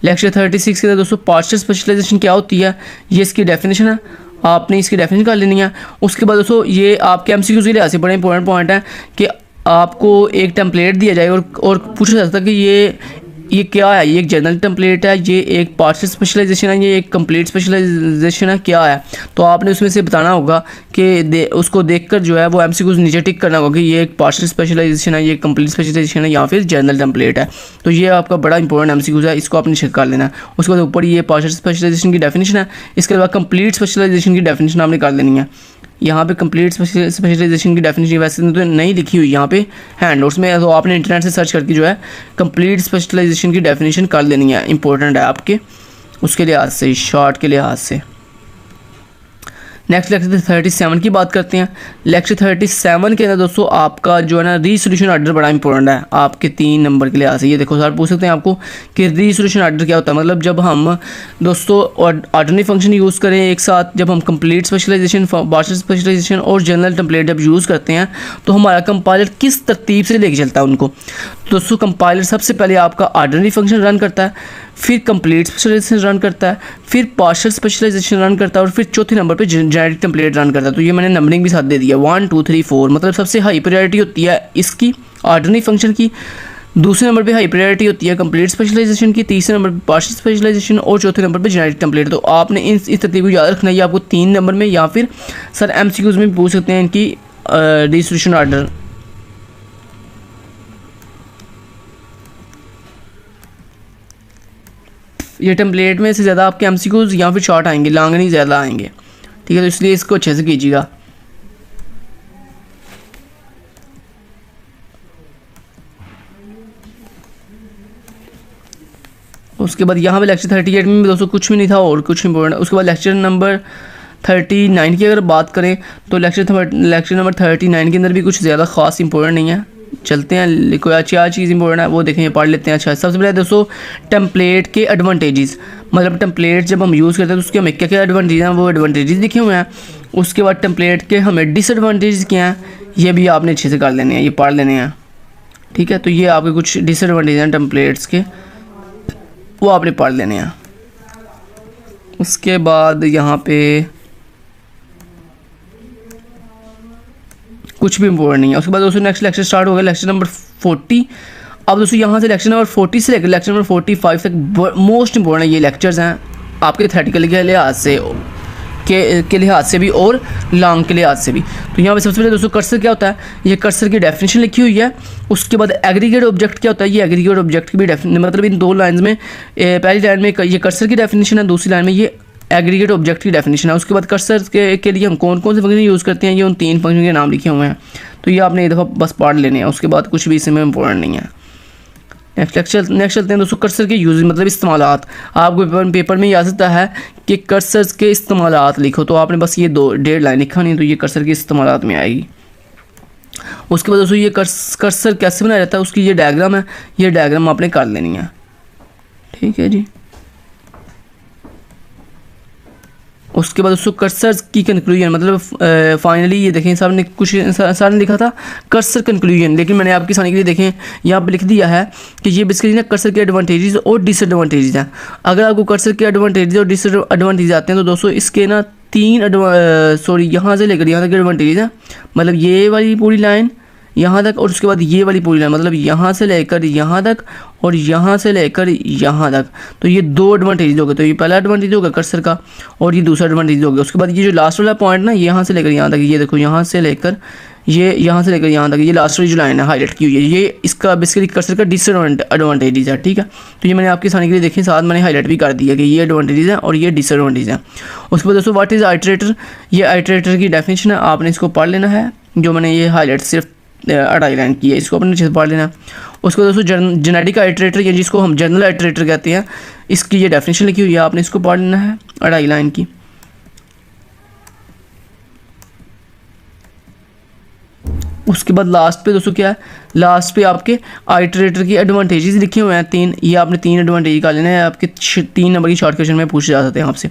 लेक्चर 36 के अंदर दोस्तों पार्शियल स्पेशलाइजेशन क्या होती है, ये इसकी डेफिनेशन है, आपने इसकी डेफिनेशन कर लेनी है। उसके बाद दोस्तों ये आपके एमसीक्यूज़ के लिए ऐसे बड़े इंपॉर्टेंट पॉइंट है कि आपको एक टेम्पलेट दिया जाए और पूछा जा सकता है कि ये क्या है, ये एक जनरल टेम्पलेट है, ये एक पार्शियल स्पेशलाइजेशन है, ये एक कंप्लीट स्पेशलाइजेशन है, क्या है। तो आपने उसमें से बताना होगा कि उसको देखकर जो है वो एमसीक्यूज़ नीचे टिक करना होगा कि ये एक पार्शियल स्पेशलाइजेशन है, ये कंप्लीट स्पेशलाइजेशन है या फिर जनरल टेम्पलेट है। तो ये आपका बड़ा इंपॉर्टेंट एमसीक्यूज़ है, इसको आपने चेक कर लेना है। उसके बाद ऊपर ये पार्शियल स्पेशलाइजेशन की डेफिनेशन है, इसके अलावा कंप्लीट स्पेशलाइजेशन की डेफिनेशन आपने कर लेनी है। यहाँ पे कंप्लीट स्पेशलाइजेशन की डेफिनेशन वैसे तो नहीं लिखी हुई यहाँ पे हैंड नोट्स में, तो आपने इंटरनेट से सर्च करके जो है कंप्लीट स्पेशलाइजेशन की डेफिनेशन कर लेनी है, इंपॉर्टेंट है आपके उसके लिहाज से, शॉर्ट के लिहाज से। नेक्स्ट लेक्चर 37 की बात करते हैं। लेक्चर 37 के अंदर दोस्तों आपका जो है ना रीसोल्यूशन आर्डर बड़ा इंपॉर्टेंट है आपके 3 नंबर के लिहाज से। ये देखो सर पूछ सकते हैं आपको कि रीसोल्यूशन आर्डर क्या होता है, मतलब जब हम दोस्तों ऑर्डिनरी फंक्शन यूज़ करें एक साथ, जब हम कंप्लीट स्पेशलाइजेशन, पार्शियल स्पेशलाइजेशन और जनरल टेम्पलेट जब यूज़ करते हैं तो हमारा कंपाइलर किस तरतीब से लेके चलता है उनको। दोस्तों कंपाइलर सबसे पहले आपका ऑर्डिनरी फंक्शन रन करता है, फिर कंप्लीट स्पेशलाइजेशन रन करता है, फिर पार्शियल स्पेशलाइजेशन रन करता है और फिर चौथे नंबर पे जेनेरिक टेम्पलेट रन करता है। तो ये मैंने नंबरिंग भी साथ दे दिया 1 2 3 4, मतलब सबसे हाई प्रायोरिटी होती है इसकी ऑर्डिनरी फंक्शन की, दूसरे नंबर पे हाई प्रायोरिटी होती है कंप्लीट स्पेशलाइजेशन की, तीसरे नंबर पे पार्शियल स्पेशलाइजेशन और चौथे नंबर पे जेनेरिक टेम्पलेट। तो आपने इस तरतीब को याद रखना है। ये आपको 3 नंबर में या फिर सर एमसीक्यूज में भी पूछ सकते हैं इनकी डिस्ट्रीब्यूशन ऑर्डर। ये टेम्पलेट में से ज़्यादा आपके एमसीक्यूज या फिर शॉर्ट आएंगे, लॉन्ग नहीं ज़्यादा आएंगे, ठीक है। तो इसलिए इसको अच्छे से कीजिएगा। उसके बाद यहाँ पे लेक्चर 38 में दोस्तों कुछ भी नहीं था और कुछ इंपॉर्टेंट। उसके बाद लेक्चर नंबर 39 की अगर बात करें तो लेक्चर नंबर 39 के अंदर भी कुछ ज़्यादा ख़ास इंपॉर्टेंट नहीं है। चलते हैं, कोई क्या चीज़ इंपॉर्टेंट है वो देखें, पढ़ लेते हैं। अच्छा, सबसे पहले दोस्तों टेम्पलेट के एडवांटेजेस, मतलब टेम्पलेट जब हम यूज़ करते हैं तो उसके हमें क्या क्या एडवांटेज हैं, वो एडवांटेजेस लिखे हुए हैं। उसके बाद टेम्पलेट के हमें डिसएडवांटेज क्या हैं, ये भी आपने अच्छे से कर लेने हैं, ये पढ़ लेने हैं, ठीक है। तो ये आपके कुछ डिसएडवांटेज हैं टेम्पलेट्स के, वो आपने पढ़ लेने हैं। उसके बाद यहाँ पे कुछ भी इम्पोर्टेंट नहीं है। उसके बाद दोस्तों नेक्स्ट लेक्चर स्टार्ट हो गया, लेक्चर नंबर 40। अब दोस्तों यहाँ से लेक्चर नंबर 40 से लेकर लेक्चर नंबर 45 तक मोस्ट इंपॉर्टेंट ये लेक्चर्स हैं आपके थ्योरेटिकल के लिहाज से के लिहाज से भी और लॉन्ग के लिहाज से भी। तो यहाँ पे सबसे पहले दोस्तों कर्सर क्या होता है, ये कर्सर की डेफिनेशन लिखी हुई है। उसके बाद एग्रीगेट ऑब्जेक्ट क्या होता है, ये एग्रीगेट ऑब्जेक्ट की भी मतलब इन 2 लाइन्स में, पहली लाइन में ये कर्सर की डेफिनेशन है, दूसरी लाइन में ये एग्रीगेट ऑब्जेक्ट की डेफिनेशन है। उसके बाद कर्सर के लिए हम कौन कौन से फंक्शन यूज़ करते हैं, ये उन 3 फंक्शन के नाम लिखे हुए हैं। तो ये आपने एक दफ़ा बस पढ़ लेने हैं। उसके बाद कुछ भी इसमें इंपॉर्टेंट नहीं है। नेक्स्ट चलते हैं दोस्तों कर्सर के यूज, मतलब इस्तेमालात। आपको पेपर में आ सकता है कि कर्सर के इस्तेमालात लिखो, तो आपने बस ये 2.5 लाइन लिखा नहीं, तो ये कर्सर के इस्तेमालात में आएगी। उसके बाद दोस्तों ये कर्सर कैसे बनाया जाता है, उसकी ये डायग्राम है, ये डायग्राम आपने कर लेनी है, ठीक है जी। उसके बाद दोस्तों कर्सर की कंक्लूजन, मतलब फाइनली ये देखें सर ने लिखा था कर्सर कंक्लूजन, लेकिन मैंने आपकी आसानी के लिए देखें यहाँ पे लिख दिया है कि ये बेसिकली ना कर्सर के एडवांटेजेस और डिसएडवांटेजेस हैं। अगर आपको कर्सर के एडवांटेजेस और डिसएडवांटेजेस आते हैं तो दोस्तों इसके ना 3 यहाँ से लेकर यहाँ तक एडवांटेजेस हैं, मतलब ये वाली पूरी लाइन यहाँ तक और उसके बाद ये वाली पूरी लाइन, मतलब यहाँ से लेकर यहाँ तक और यहाँ से लेकर यहाँ तक। तो ये 2 एडवांटेज हो गए। तो ये पहला एडवांटेज होगा कर्सर का और ये दूसरा एडवांटेज हो गया। उसके बाद ये जो लास्ट वाला पॉइंट ना, यहाँ से लेकर यहाँ तक, ये देखो यहाँ से लेकर यहाँ से लेकर यहाँ तक, ये लास्ट वाली जो लाइन है हाईलाइट की हुई है, ये इसका बेसिकली कर्सर का डिसएडवांटेजेस है, ठीक है। तो ये मैंने आपके आसानी के लिए देखें साथ मैंने हाईलाइट भी कर दिया कि ये एडवांटेजेस हैं और ये डिसएडवांटेज हैं। उसके बाद दोस्तों व्हाट इज़ आइटरेटर, ये आइटरेटर की डेफिनेशन है, आपने इसको पढ़ लेना है। जो मैंने ये हाईलाइट सिर्फ 2.5 लाइन की है, इसको अपने अच्छे से पढ़ लेना। उसके बाद दोस्तों जेनेटिक आइटरेटर, या जिसको हम जनरल आइटरेटर कहते हैं, इसकी ये डेफिनेशन लिखी हुई है, आपने इसको पढ़ लेना है 2.5 लाइन की। उसके बाद लास्ट पे दोस्तों क्या है, लास्ट पे आपके आइटरेटर की एडवांटेजेस लिखे हुए हैं 3, ये आपने 3 एडवांटेज का लेना है, आपके 3 नंबर की शॉर्ट क्वेश्चन में पूछे जा सकते हैं आपसे।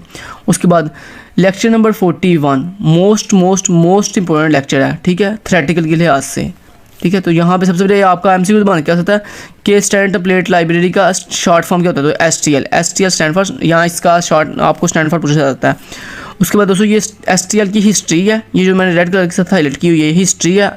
उसके बाद lecture number 41 most important lecture है, ठीक है, थ्योरेटिकल के लिहाज से, ठीक है। तो यहाँ पे सबसे पहले आपका एमसीक्यू बन क्या सकता है कि स्टैंडर्ड टेम्पलेट लाइब्रेरी का शॉर्ट फॉर्म क्या होता है, तो STL स्टैंड फॉर, यहाँ इसका शॉर्ट आपको स्टैंड फॉर पूछा जाता है। उसके बाद दोस्तों ये STL की हिस्ट्री है, ये जो मैंने रेड कलर के साथ हाईलाइट की हुई है हिस्ट्री है,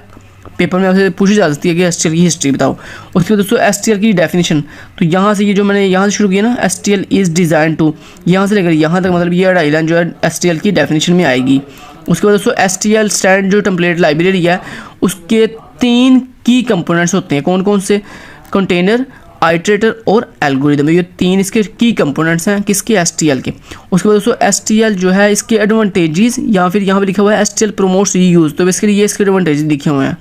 पेपर में आपसे पूछी जा सकती है कि STL की हिस्ट्री बताओ। उसके बाद दोस्तों STL की डेफिनेशन, तो यहाँ से ये जो मैंने यहाँ से शुरू किया ना, STL इज़ डिज़ाइन टू, यहाँ से लेकर यहाँ तक, मतलब ये 2.5 लाइन जो है STL की डेफिनेशन में आएगी। उसके बाद दोस्तों STL स्टैंड जो टेम्पलेट लाइब्रेरी है उसके 3 की कंपोनेंट्स होते हैं, कौन कौन से, कंटेनर, आइटरेटर और एल्गोरिदम, ये 3 इसके की कंपोनेंट्स हैं किसके, STL के। उसके बाद दोस्तों STL जो है इसके एडवांटेजेस, या फिर यहाँ पे लिखा हुआ है STL प्रमोट्स रीयूज, तो इसके लिए इसके एडवांटेजेस लिखे हुए हैं,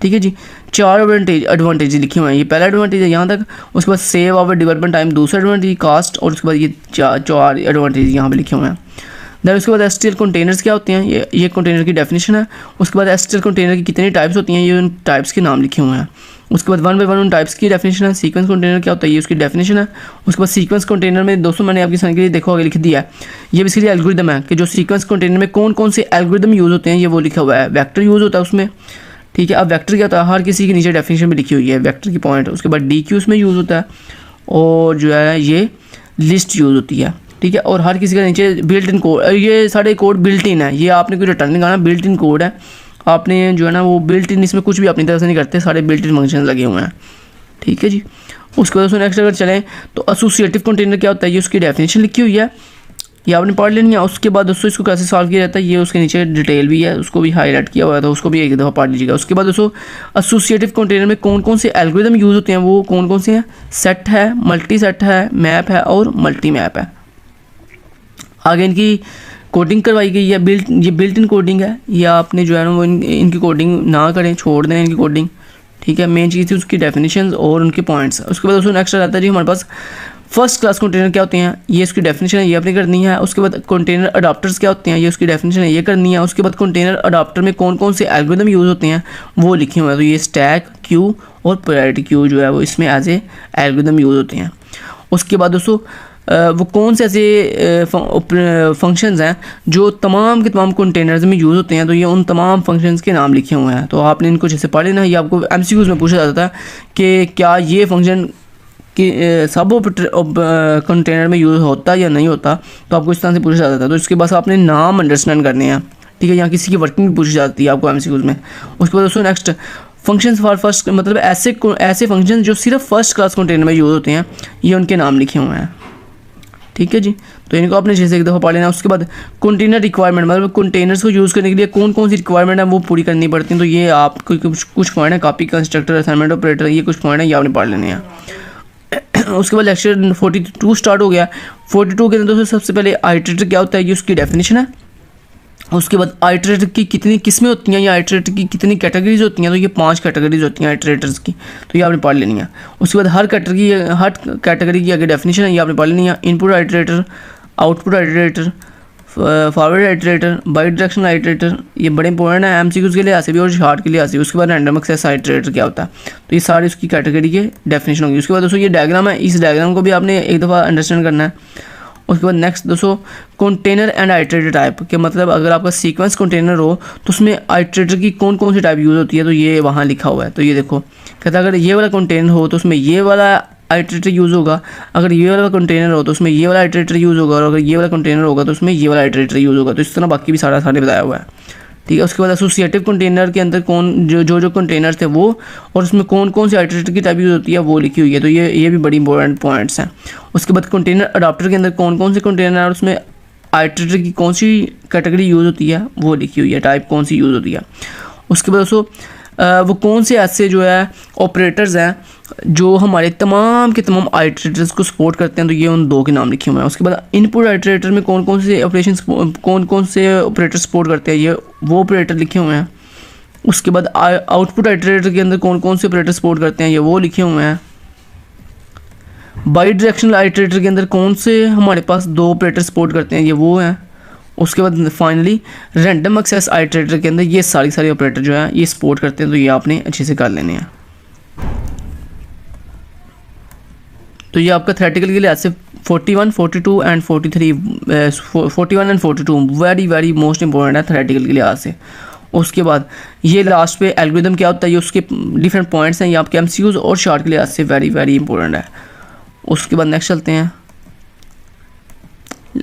ठीक है जी। 4 एडवांटेज लिखे हुए हैं, ये पहला एडवांटेज है यहाँ तक। उसके बाद सेव आवर डेवलपमेंट टाइम दूसरा एडवांटेज, कास्ट, और उसके बाद ये 4 एडवांटेज यहाँ पे लिखे हुए हैं। देन उसके बाद STL कंटेनर्स क्या होते हैं, ये कंटेनर की डेफिनेशन है। उसके बाद STL कंटेनर की कितनी टाइप्स होती हैं, ये उन टाइप्स के नाम लिखे हुए हैं। उसके बाद 1 बाय 1 उन टाइप्स की डेफिनेशन है। सीक्वेंस कंटेनर क्या होता है, ये उसकी डेफिनेशन है। उसके बाद सीक्वेंस कंटेनर में दोस्तों मैंने आपकी समझ के लिए देखो आगे लिख दिया है, ये बेसिकली एल्गोरिदम है कि जो सीक्वेंस कंटेनर में कौन कौन से एल्गोरिदम यूज़ होते हैं, ये वो लिखा हुआ है। वेक्टर यूज़ होता है उसमें, ठीक है। अब वेक्टर क्या होता है, हर किसी के नीचे डेफिनेशन में लिखी हुई है वेक्टर की पॉइंट। उसके बाद DQ उसमें यूज़ होता है और जो है ये लिस्ट यूज़ होती है, ठीक है। और हर किसी का नीचे बिल्ट इन कोड, ये सारे कोड बिल्ट इन है, ये आपने कोई रिटर्न नहीं करना, बिल्ट इन कोड है, आपने जो है ना वो बिल्ट इन, इसमें कुछ भी अपनी तरफ से नहीं करते, सारे बिल्ट इन फंक्शन लगे हुए हैं, ठीक है जी। उसके बाद दोस्तों नेक्स्ट अगर चलें तो एसोसिएटिव कंटेनर क्या होता है, ये उसकी डेफिनेशन लिखी हुई है, ये आपने पढ़ लेनी है। उसके बाद दोस्तों इसको कैसे सॉल्व किया जाता है, ये उसके नीचे डिटेल भी है, उसको भी हाईलाइट किया हुआ है, तो उसको भी एक दफ़ा पढ़ लीजिएगा। उसके बाद दोस्तों एसोसिएटिव कंटेनर में कौन कौन से एल्गोरिदम यूज़ होते हैं, वो कौन कौन से हैं, सेट है, मल्टी सेट है, मैप है और मल्टी मैप है। आगे इनकी कोडिंग करवाई गई है, ये बिल्ट इन कोडिंग है, या आपने जो है ना वो इनकी कोडिंग ना करें, छोड़ दें इनकी कोडिंग, ठीक है। मेन चीज़ थी उसकी डेफिनेशंस और उनके पॉइंट्स। उसके बाद दोस्तों नेक्स्ट आता है जी हमारे पास फर्स्ट क्लास कंटेनर क्या होते हैं, ये इसकी डेफिनेशन है, ये आपने करनी है। उसके बाद कंटेनर अडाप्टर्स क्या होते हैं, ये उसकी डेफिनेशन है, ये करनी है। उसके बाद कंटेनर अडाप्टर में कौन कौन से एल्गोरिदम यूज़ होते हैं वो लिखे हुए हैं, तो ये स्टैक, क्यू और प्रायोरिटी क्यू जो है वो इसमें एज ए एल्गोरिदम यूज़ होते हैं। उसके बाद दोस्तों वो कौन से ऐसे फंक्शंस हैं जो तमाम के तमाम कंटेनर्स में यूज़ होते हैं, तो ये उन तमाम फंक्शंस के नाम लिखे हुए हैं। तो आपने इनको जैसे पढ़ लेना, ये आपको एमसीक्यूज़ में पूछा जाता है कि क्या ये फंक्शन कि सब कंटेनर में यूज़ होता है या नहीं होता, तो आपको इस तरह से पूछा जाता है। तो इसके बाद आपने नाम अंडरस्टैंड करने हैं, ठीक है। यहाँ किसी की वर्किंग भी पूछी जाती है आपको एमसीक्यूज़ में। उसके बाद दोस्तों नेक्स्ट फंक्शंस फॉर फर्स्ट, मतलब ऐसे फंक्शन जो सिर्फ फर्स्ट क्लास कंटेनर में यूज़ होते हैं, ये उनके नाम लिखे हुए हैं, ठीक है जी। तो इनको आपने जैसे एक दफ़ा पढ़ लेना। उसके बाद कंटेनर रिक्वायरमेंट, मतलब कंटेनर्स को यूज़ करने के लिए कौन कौन सी रिक्वायरमेंट है वो पूरी करनी पड़ती है, तो ये आपको कुछ पॉइंट है, कॉपी, कंस्ट्रक्टर, असाइनमेंट, ऑपरेटर, ये कुछ पॉइंट है, ये आपने पढ़ लेने हैं। उसके बाद लेक्चर 42 स्टार्ट हो गया। 42 के अंदर सबसे पहले आइटरेटर क्या होता है, ये उसकी डेफिनेशन है। उसके बाद आइटरेटर की कितनी किस्में होती हैं, या आइटरेटर की कितनी कैटेगरीज होती हैं, तो ये 5 कैटेगरीज होती हैं आइटरेटर्स की, तो ये आपने पढ़ लेनी है। उसके बाद हर कैटेगरी की आगे डेफिनेशन है, ये आपने पढ़ लेनी है। Input iterator, output iterator, forward iterator, by directional iterator, ये बड़े इंपॉर्टेंट है एमसीक्यूज़ के लिए ऐसे भी और शार्ट के लिए ऐसे भी। उसके बाद रैंडम एक्सेस आइटरेटर क्या होता है, तो ये सारी उसकी कैटेगरी के डेफिनेशन होगी। उसके बाद दोस्तों ये डायग्राम है, इस डायग्राम को भी आपने एक दफ़ा अंडरस्टैंड करना है। उसके बाद नेक्स्ट दोस्तों कंटेनर एंड आइटरेटर टाइप के, मतलब अगर आपका सीक्वेंस कंटेनर हो तो उसमें आइटरेटर की कौन कौन सी टाइप यूज़ होती है, तो ये वहाँ लिखा हुआ है। तो ये देखो कहता है अगर ये वाला कंटेनर हो तो उसमें ये वाला आइटरेटर यूज़ होगा, अगर ये वाला कंटेनर हो तो उसमें ये वाला आइटरेटर यूज़ होगा, और अगर ये वाला कंटेनर होगा तो उसमें ये वाला आइटरेटर यूज़ होगा। तो इस तरह बाकी भी सारा बताया हुआ है, ठीक है। उसके बाद एसोसिएटिव कंटेनर के अंदर कौन जो कंटेनर थे वो, और उसमें कौन कौन सी आइटरेटर की टाइप यूज़ होती है वो लिखी हुई है, तो ये भी बड़ी इंपॉर्टेंट पॉइंट्स हैं। उसके बाद कंटेनर अडाप्टर के अंदर कौन कौन से कंटेनर है और उसमें आइटरेटर की कौन सी कैटेगरी यूज़ होती है वो लिखी हुई है, टाइप कौन सी यूज़ होती है। उसके बाद दोस्तों वो कौन से ऐसे जो है ऑपरेटर्स हैं जो हमारे तमाम के तमाम आइटरेटर्स को सपोर्ट करते हैं, तो ये उन 2 के नाम लिखे हुए हैं। उसके बाद इनपुट आइटरेटर में कौन कौन से कौन कौन से ऑपरेटर सपोर्ट करते हैं, ये वो ऑपरेटर लिखे हुए हैं। उसके बाद आउटपुट आइटरेटर के अंदर कौन कौन से ऑपरेटर सपोर्ट करते हैं, ये वो लिखे हुए हैं। बाई डायरेक्शनल आइटरेटर के अंदर कौन से हमारे पास 2 ऑपरेटर सपोर्ट करते हैं, ये वो हैं। उसके बाद फाइनली रैंडम एक्सेस आइटरेटर के अंदर ये सारी ऑपरेटर जो है ये सपोर्ट करते हैं, तो ये आपने अच्छे से कर लेने हैं। तो ये आपका थ्योरेटिकल के लिए ऐसे 41, 42 and 43 41 and 42 very most important है थ्योरेटिकल के लिहाज से। उसके बाद ये लास्ट पे एल्गोरिदम क्या होता है, ये उसके डिफरेंट पॉइंट्स हैं, ये आपके एमसीक्यूज़ और शार्ट के लिहाज से वेरी इंपॉर्टेंट है। उसके बाद नेक्स्ट चलते हैं,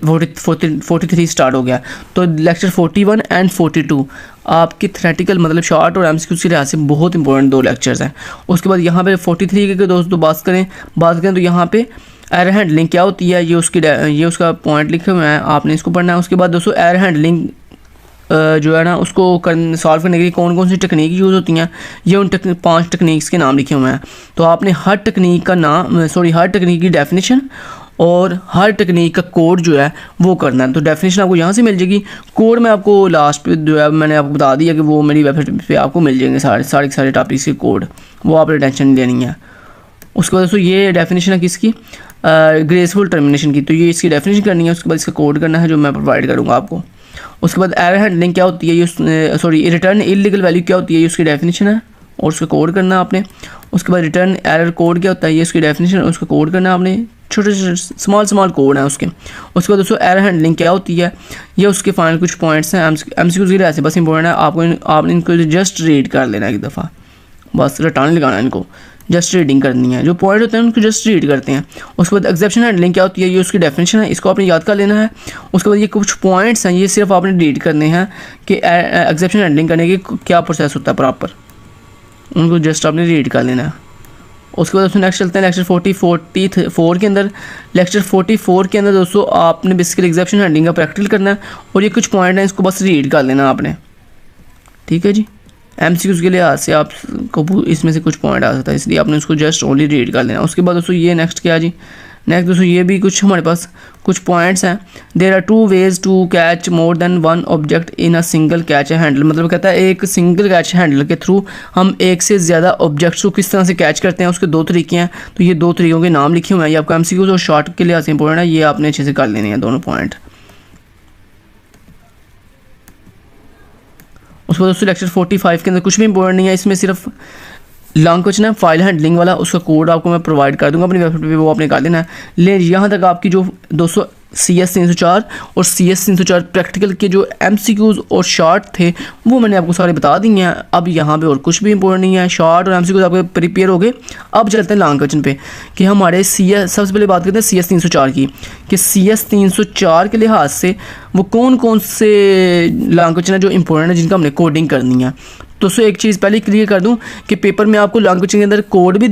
43 स्टार्ट हो गया। तो लेक्चर 41 एंड 42 आपके थ्योरेटिकल मतलब शॉर्ट और एमसीक्यूज़ के लिहाज से बहुत इंपॉर्टेंट 2 लेक्चर्स हैं। उसके बाद यहाँ पे 43 के दोस्तों बात करें तो यहाँ पे एरर हैंडलिंग क्या होती है, ये उसका पॉइंट लिखे हुए हैं, आपने इसको पढ़ना है। उसके बाद दोस्तों एरर हैंडलिंग जो है ना उसको सॉल्व करने के लिए कौन कौन सी टेक्निक यूज़ होती हैं, ये उन 5 टेक्निक्स के नाम लिखे हुए हैं। तो आपने हर टेक्निक की डेफिनेशन और हर टेक्निक का कोड जो है वो करना है। तो डेफिनेशन आपको यहाँ से मिल जाएगी, कोड में आपको लास्ट पे जो है मैंने आपको बता दिया कि वो मेरी वेबसाइट पे आपको मिल जाएंगे सारे टॉपिक्स के कोड, वो आपने टेंशन नहीं लेनी है। उसके बाद दोस्तों ये डेफिनेशन है किसकी, ग्रेसफुल टर्मिनेशन की, तो ये इसकी डेफिनेशन करनी है। उसके बाद इसका कोड करना है जो मैं प्रोवाइड करूँगा आपको। उसके बाद एरर हैंडलिंग क्या होती है, ये रिटर्न इलीगल वैल्यू क्या होती है, ये उसकी डेफिनेशन है और उसका कोड करना है आपने। उसके बाद रिटर्न एरर कोड क्या होता है, ये उसकी डेफिनेशन है, उसका कोड करना है आपने, छोटे स्मॉल कोड हैं उसके। उसके बाद दोस्तों एरर हैंडलिंग क्या होती है, ये उसके फाइनल कुछ पॉइंट्स हैं एमसीक्यूज़ के लिए ऐसे बस इंपॉर्टेंट है, आपने इनको जस्ट रीड कर लेना एक दफ़ा, बस रटान लगाना है इनको, जस्ट रीडिंग करनी है, जो पॉइंट होते हैं उनको जस्ट रीड करते हैं। उसके बाद एक्सेप्शन हैंडलिंग क्या होती है, ये उसकी डेफिनेशन है, इसको आपने याद कर लेना है। उसके बाद ये कुछ पॉइंट्स हैं, ये सिर्फ आपने रीड करने हैं कि एक्सेप्शन हैंडलिंग करने की क्या प्रोसेस होता है प्रॉपर, उनको जस्ट आपने रीड कर लेना है। उसके बाद दोस्तों नेक्स्ट चलते हैं लेक्चर 44 के अंदर। लेक्चर 44 के अंदर दोस्तों आपने बेसिकली एग्जामिनेशन हैंडलिंग का प्रैक्टिकल करना है और ये कुछ पॉइंट हैं, इसको बस रीड कर लेना आपने, ठीक है जी। एमसीक्यूज़ के लिहाज से आपको इसमें से कुछ पॉइंट आ सकता है, इसलिए आपने उसको जस्ट ओनली रीड कर लेना। उसके बाद दोस्तों ये नेक्स्ट क्या जी, नेक्स्ट दोस्तों ये भी कुछ हमारे पास कुछ पॉइंट्स हैं। There are 2 ways to catch more than 1 object in a single catch handle. मतलब कहता है एक सिंगल कैच हैंडल के थ्रू हम एक से ज़्यादा ऑब्जेक्ट्स को किस तरह से कैच करते हैं, उसके 2 तरीके हैं। तो ये 2 तरीकों के नाम लिखे हुए हैं, ये आपका एमसीक्यूज़ और शॉर्ट के लिहाज से इंपॉर्टेंट है, ये आपने अच्छे से कर लेने हैं दोनों पॉइंट। उसके बाद दोस्तों लेक्चर 45 के अंदर कुछ भी इंपॉर्टेंट नहीं है, इसमें सिर्फ लॉन्ग क्वेश्चन है फाइल हैंडलिंग वाला, उसका कोड आपको मैं प्रोवाइड कर दूंगा अपनी वेबसाइट पे, वो आपने कर देना है। ले यहाँ तक आपकी जो दोस्तों CS 304 और CS 304 प्रैक्टिकल के जो MCQs और शॉर्ट थे वो मैंने आपको सारे बता दिए हैं। अब यहाँ पे और कुछ भी इंपॉर्टेंट नहीं है, शॉर्ट और MCQs आपके प्रिपेयर हो गए। अब चलते हैं लॉन्ग क्वेश्चन पे कि हमारे सबसे पहले बात करते हैं CS 304 की, कि CS 304 के लिहाज से वो कौन कौन से लॉन्ग क्वेश्चन है जो इंपॉर्टेंट है, जिनका हमने कोडिंग करनी है। दोस्तों एक चीज़ पहले क्लियर कर दूं कि पेपर में आपको लॉन्ग क्वेश्चन के अंदर कोड भी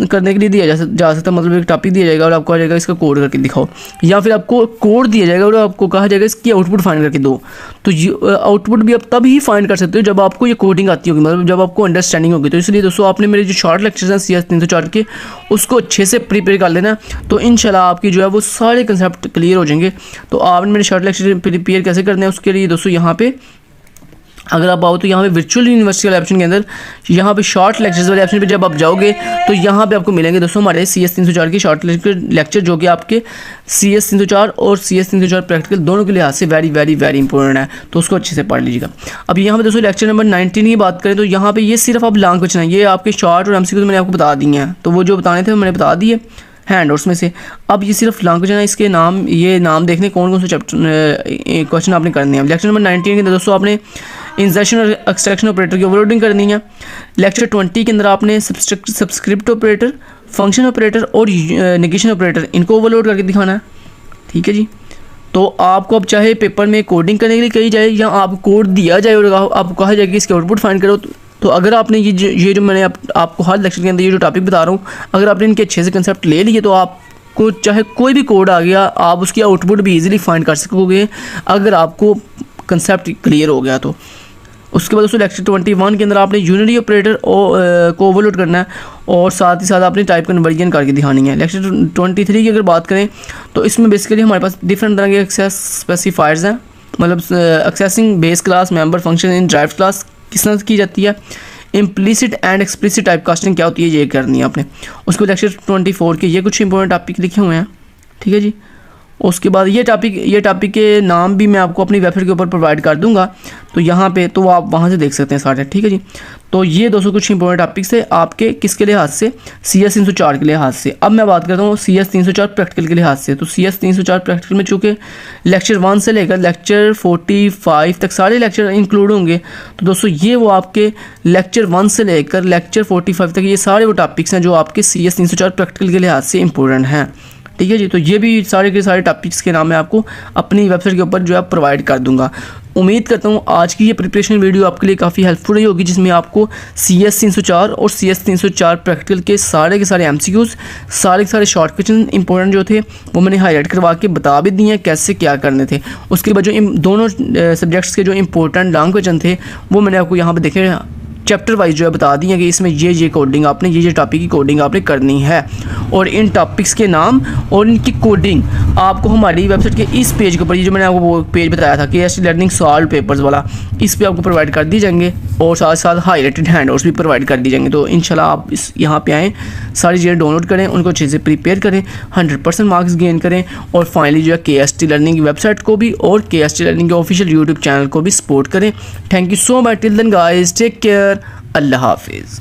करने के लिए दिया जा सकता है। मतलब एक टॉपिक दिया जाएगा और आपको कहा जाएगा इसका कोड करके दिखाओ, या फिर आपको कोड दिया जाएगा और आपको कहा जाएगा इसकी आउटपुट फाइंड करके दो। तो ये आउटपुट भी आप तब ही फाइंड कर सकते हो जब आपको ये कोडिंग आती होगी, मतलब जब आपको अंडरस्टैंडिंग होगी। तो इसलिए दोस्तों आपने मेरे जो शॉर्ट लेक्चर्स हैं CS 304 के, उसको अच्छे से प्रिपेयर कर लेना, तो इंशाल्लाह आपकी जो है वो सारे कंसेप्ट क्लियर हो जाएंगे। तो आपने मेरे शॉर्ट लेक्चर प्रिपेयर कैसे करने हैं उसके लिए दोस्तों यहाँ पे अगर आप आओ तो यहाँ पे वर्चुअल यूनिवर्सिटी वाले ऑप्शन के अंदर यहाँ पे शॉर्ट लेक्चर्स वाले ऑप्शन पे जब आप जाओगे तो यहाँ पे आपको मिलेंगे दोस्तों हमारे CS 304 की शॉर्ट लेक्चर, जो कि आपके CS 304 और CS 304 प्रैक्टिकल दोनों के लिहाज से वेरी वेरी वेरी इंपॉर्टेंट है, तो उसको अच्छे से पढ़ लीजिएगा। अब यहाँ पे दोस्तों लेक्चर नंबर 19 की बात करें तो यहाँ पे ये सिर्फ आप लॉन्ग क्वेश्चन है, ये आपके शॉर्ट और MCQ मैंने आपको बता दिए हैं, तो वो जो बताने थे मैंने बता दिए हैंड और में से। अब ये सिर्फ लॉन्ग क्वेश्चन है, इसके नाम ये नाम देखने कौन कौन से चैप्टर क्वेश्चन आपने करने हैं। लेक्चर नंबर 19 के अंदर दोस्तों आपने इंसर्शन और एक्सट्रैक्शन ऑपरेटर की ओवरलोडिंग करनी है। लेक्चर 20 के अंदर आपने सब्सक्रिप्ट ऑपरेटर, फंक्शन ऑपरेटर और नेगेशन ऑपरेटर इनको ओवरलोड करके दिखाना है, ठीक है जी। तो आपको अब चाहे पेपर में कोडिंग करने के लिए कही जाए या आप कोड दिया जाए और आपको कहा जाए कि इसके आउटपुट फाइंड करो, तो अगर आपने ये जो मैंने आपको हर लेक्चर के अंदर ये जो टॉपिक बता रहा हूँ, अगर आपने इनके अच्छे से कंसेप्ट ले लिए तो आपको चाहे कोई भी कोड आ गया आप उसकी आउटपुट भी इजीली फाइंड कर सकोगे अगर आपको कंसेप्ट क्लियर हो गया तो। उसके बाद दोस्तों लेक्चर 21 के अंदर आपने यूनिटी ऑपरेटर को ओवरलोड करना है और साथ ही साथ आपने टाइप कन्वर्जन करके दिखानी है। लेक्चर 23 की अगर बात करें तो इसमें बेसिकली हमारे पास डिफरेंट तरह के एक्सेस स्पेसिफायर्स हैं, मतलब accessing base class member function in drive class किस तरह की जाती है, implicit and explicit type casting क्या होती है ये करनी है आपने। उसके बाद लेक्चर 24 के ये कुछ इंपॉर्टेंट टॉपिक लिखे हुए हैं, ठीक है जी। उसके बाद ये टॉपिक के नाम भी मैं आपको अपनी वेबसाइट के ऊपर प्रोवाइड कर दूंगा, तो यहाँ पे तो आप वहाँ से देख सकते हैं सारे, ठीक है जी। तो ये दोस्तों कुछ इंपॉर्टेंट टॉपिक्स है आपके किसके लिहाज से, CS 304 के लिहाज से। अब मैं बात करता हूँ CS 304 प्रैक्टिकल के लिहाज से। तो CS 304 प्रैक्टिकल में चूँकि लेक्चर 1 से लेकर लेक्चर 45 तक सारे लेक्चर इंक्लूड होंगे, तो दोस्तों ये वो आपके लेक्चर 1 से लेकर लेक्चर 45 तक ये सारे वो टॉपिक्स हैं जो आपके CS 304 प्रैक्टिकल के लिहाज से इंपॉर्टेंट हैं, ठीक है जी। तो ये भी सारे के सारे टॉपिक्स के नाम मैं आपको अपनी वेबसाइट के ऊपर जो है प्रोवाइड कर दूंगा। उम्मीद करता हूँ आज की ये प्रिपरेशन वीडियो आपके लिए काफ़ी हेल्पफुल रही होगी, जिसमें आपको CS 304 और CS 304 प्रैक्टिकल के सारे MCQs, सारे के सारे शॉर्ट क्वेश्चन इंपॉर्टेंट जो थे वो मैंने हाईलाइट करवा के बता भी दिए हैं कैसे क्या करने थे। उसके बाद जो दोनों सब्जेक्ट्स के जो इंपॉर्टेंट लॉन्ग क्वेश्चन थे वो मैंने आपको यहाँ पर देखे चैप्टर वाइज जो है बता दी है कि इसमें ये कोडिंग आपने ये टॉपिक की कोडिंग आपने करनी है, और इन टॉपिक्स के नाम और इनकी कोडिंग आपको हमारी वेबसाइट के इस पेज के ऊपर, ये जो मैंने आपको वो पेज बताया था KST लर्निंग सॉल्व पेपर्स वाला, इस पे आपको प्रोवाइड कर दी जाएंगे और साथ साथ हाईलाइटेड हैंडआउट्स भी प्रोवाइड कर दी जाएंगे। तो इंशाल्लाह आप इस यहाँ पे आएँ, सारी चीज़ें डाउनलोड करें, उनको अच्छे से प्रिपेयर करें, 100% मार्क्स गेन करें और फाइनली जो है KST लर्निंग की वेबसाइट को भी और KST लर्निंग के ऑफिशियल यूट्यूब चैनल को भी सपोर्ट करें। Thank you so much, till then guys, take care, अल्लाह हाफिज़।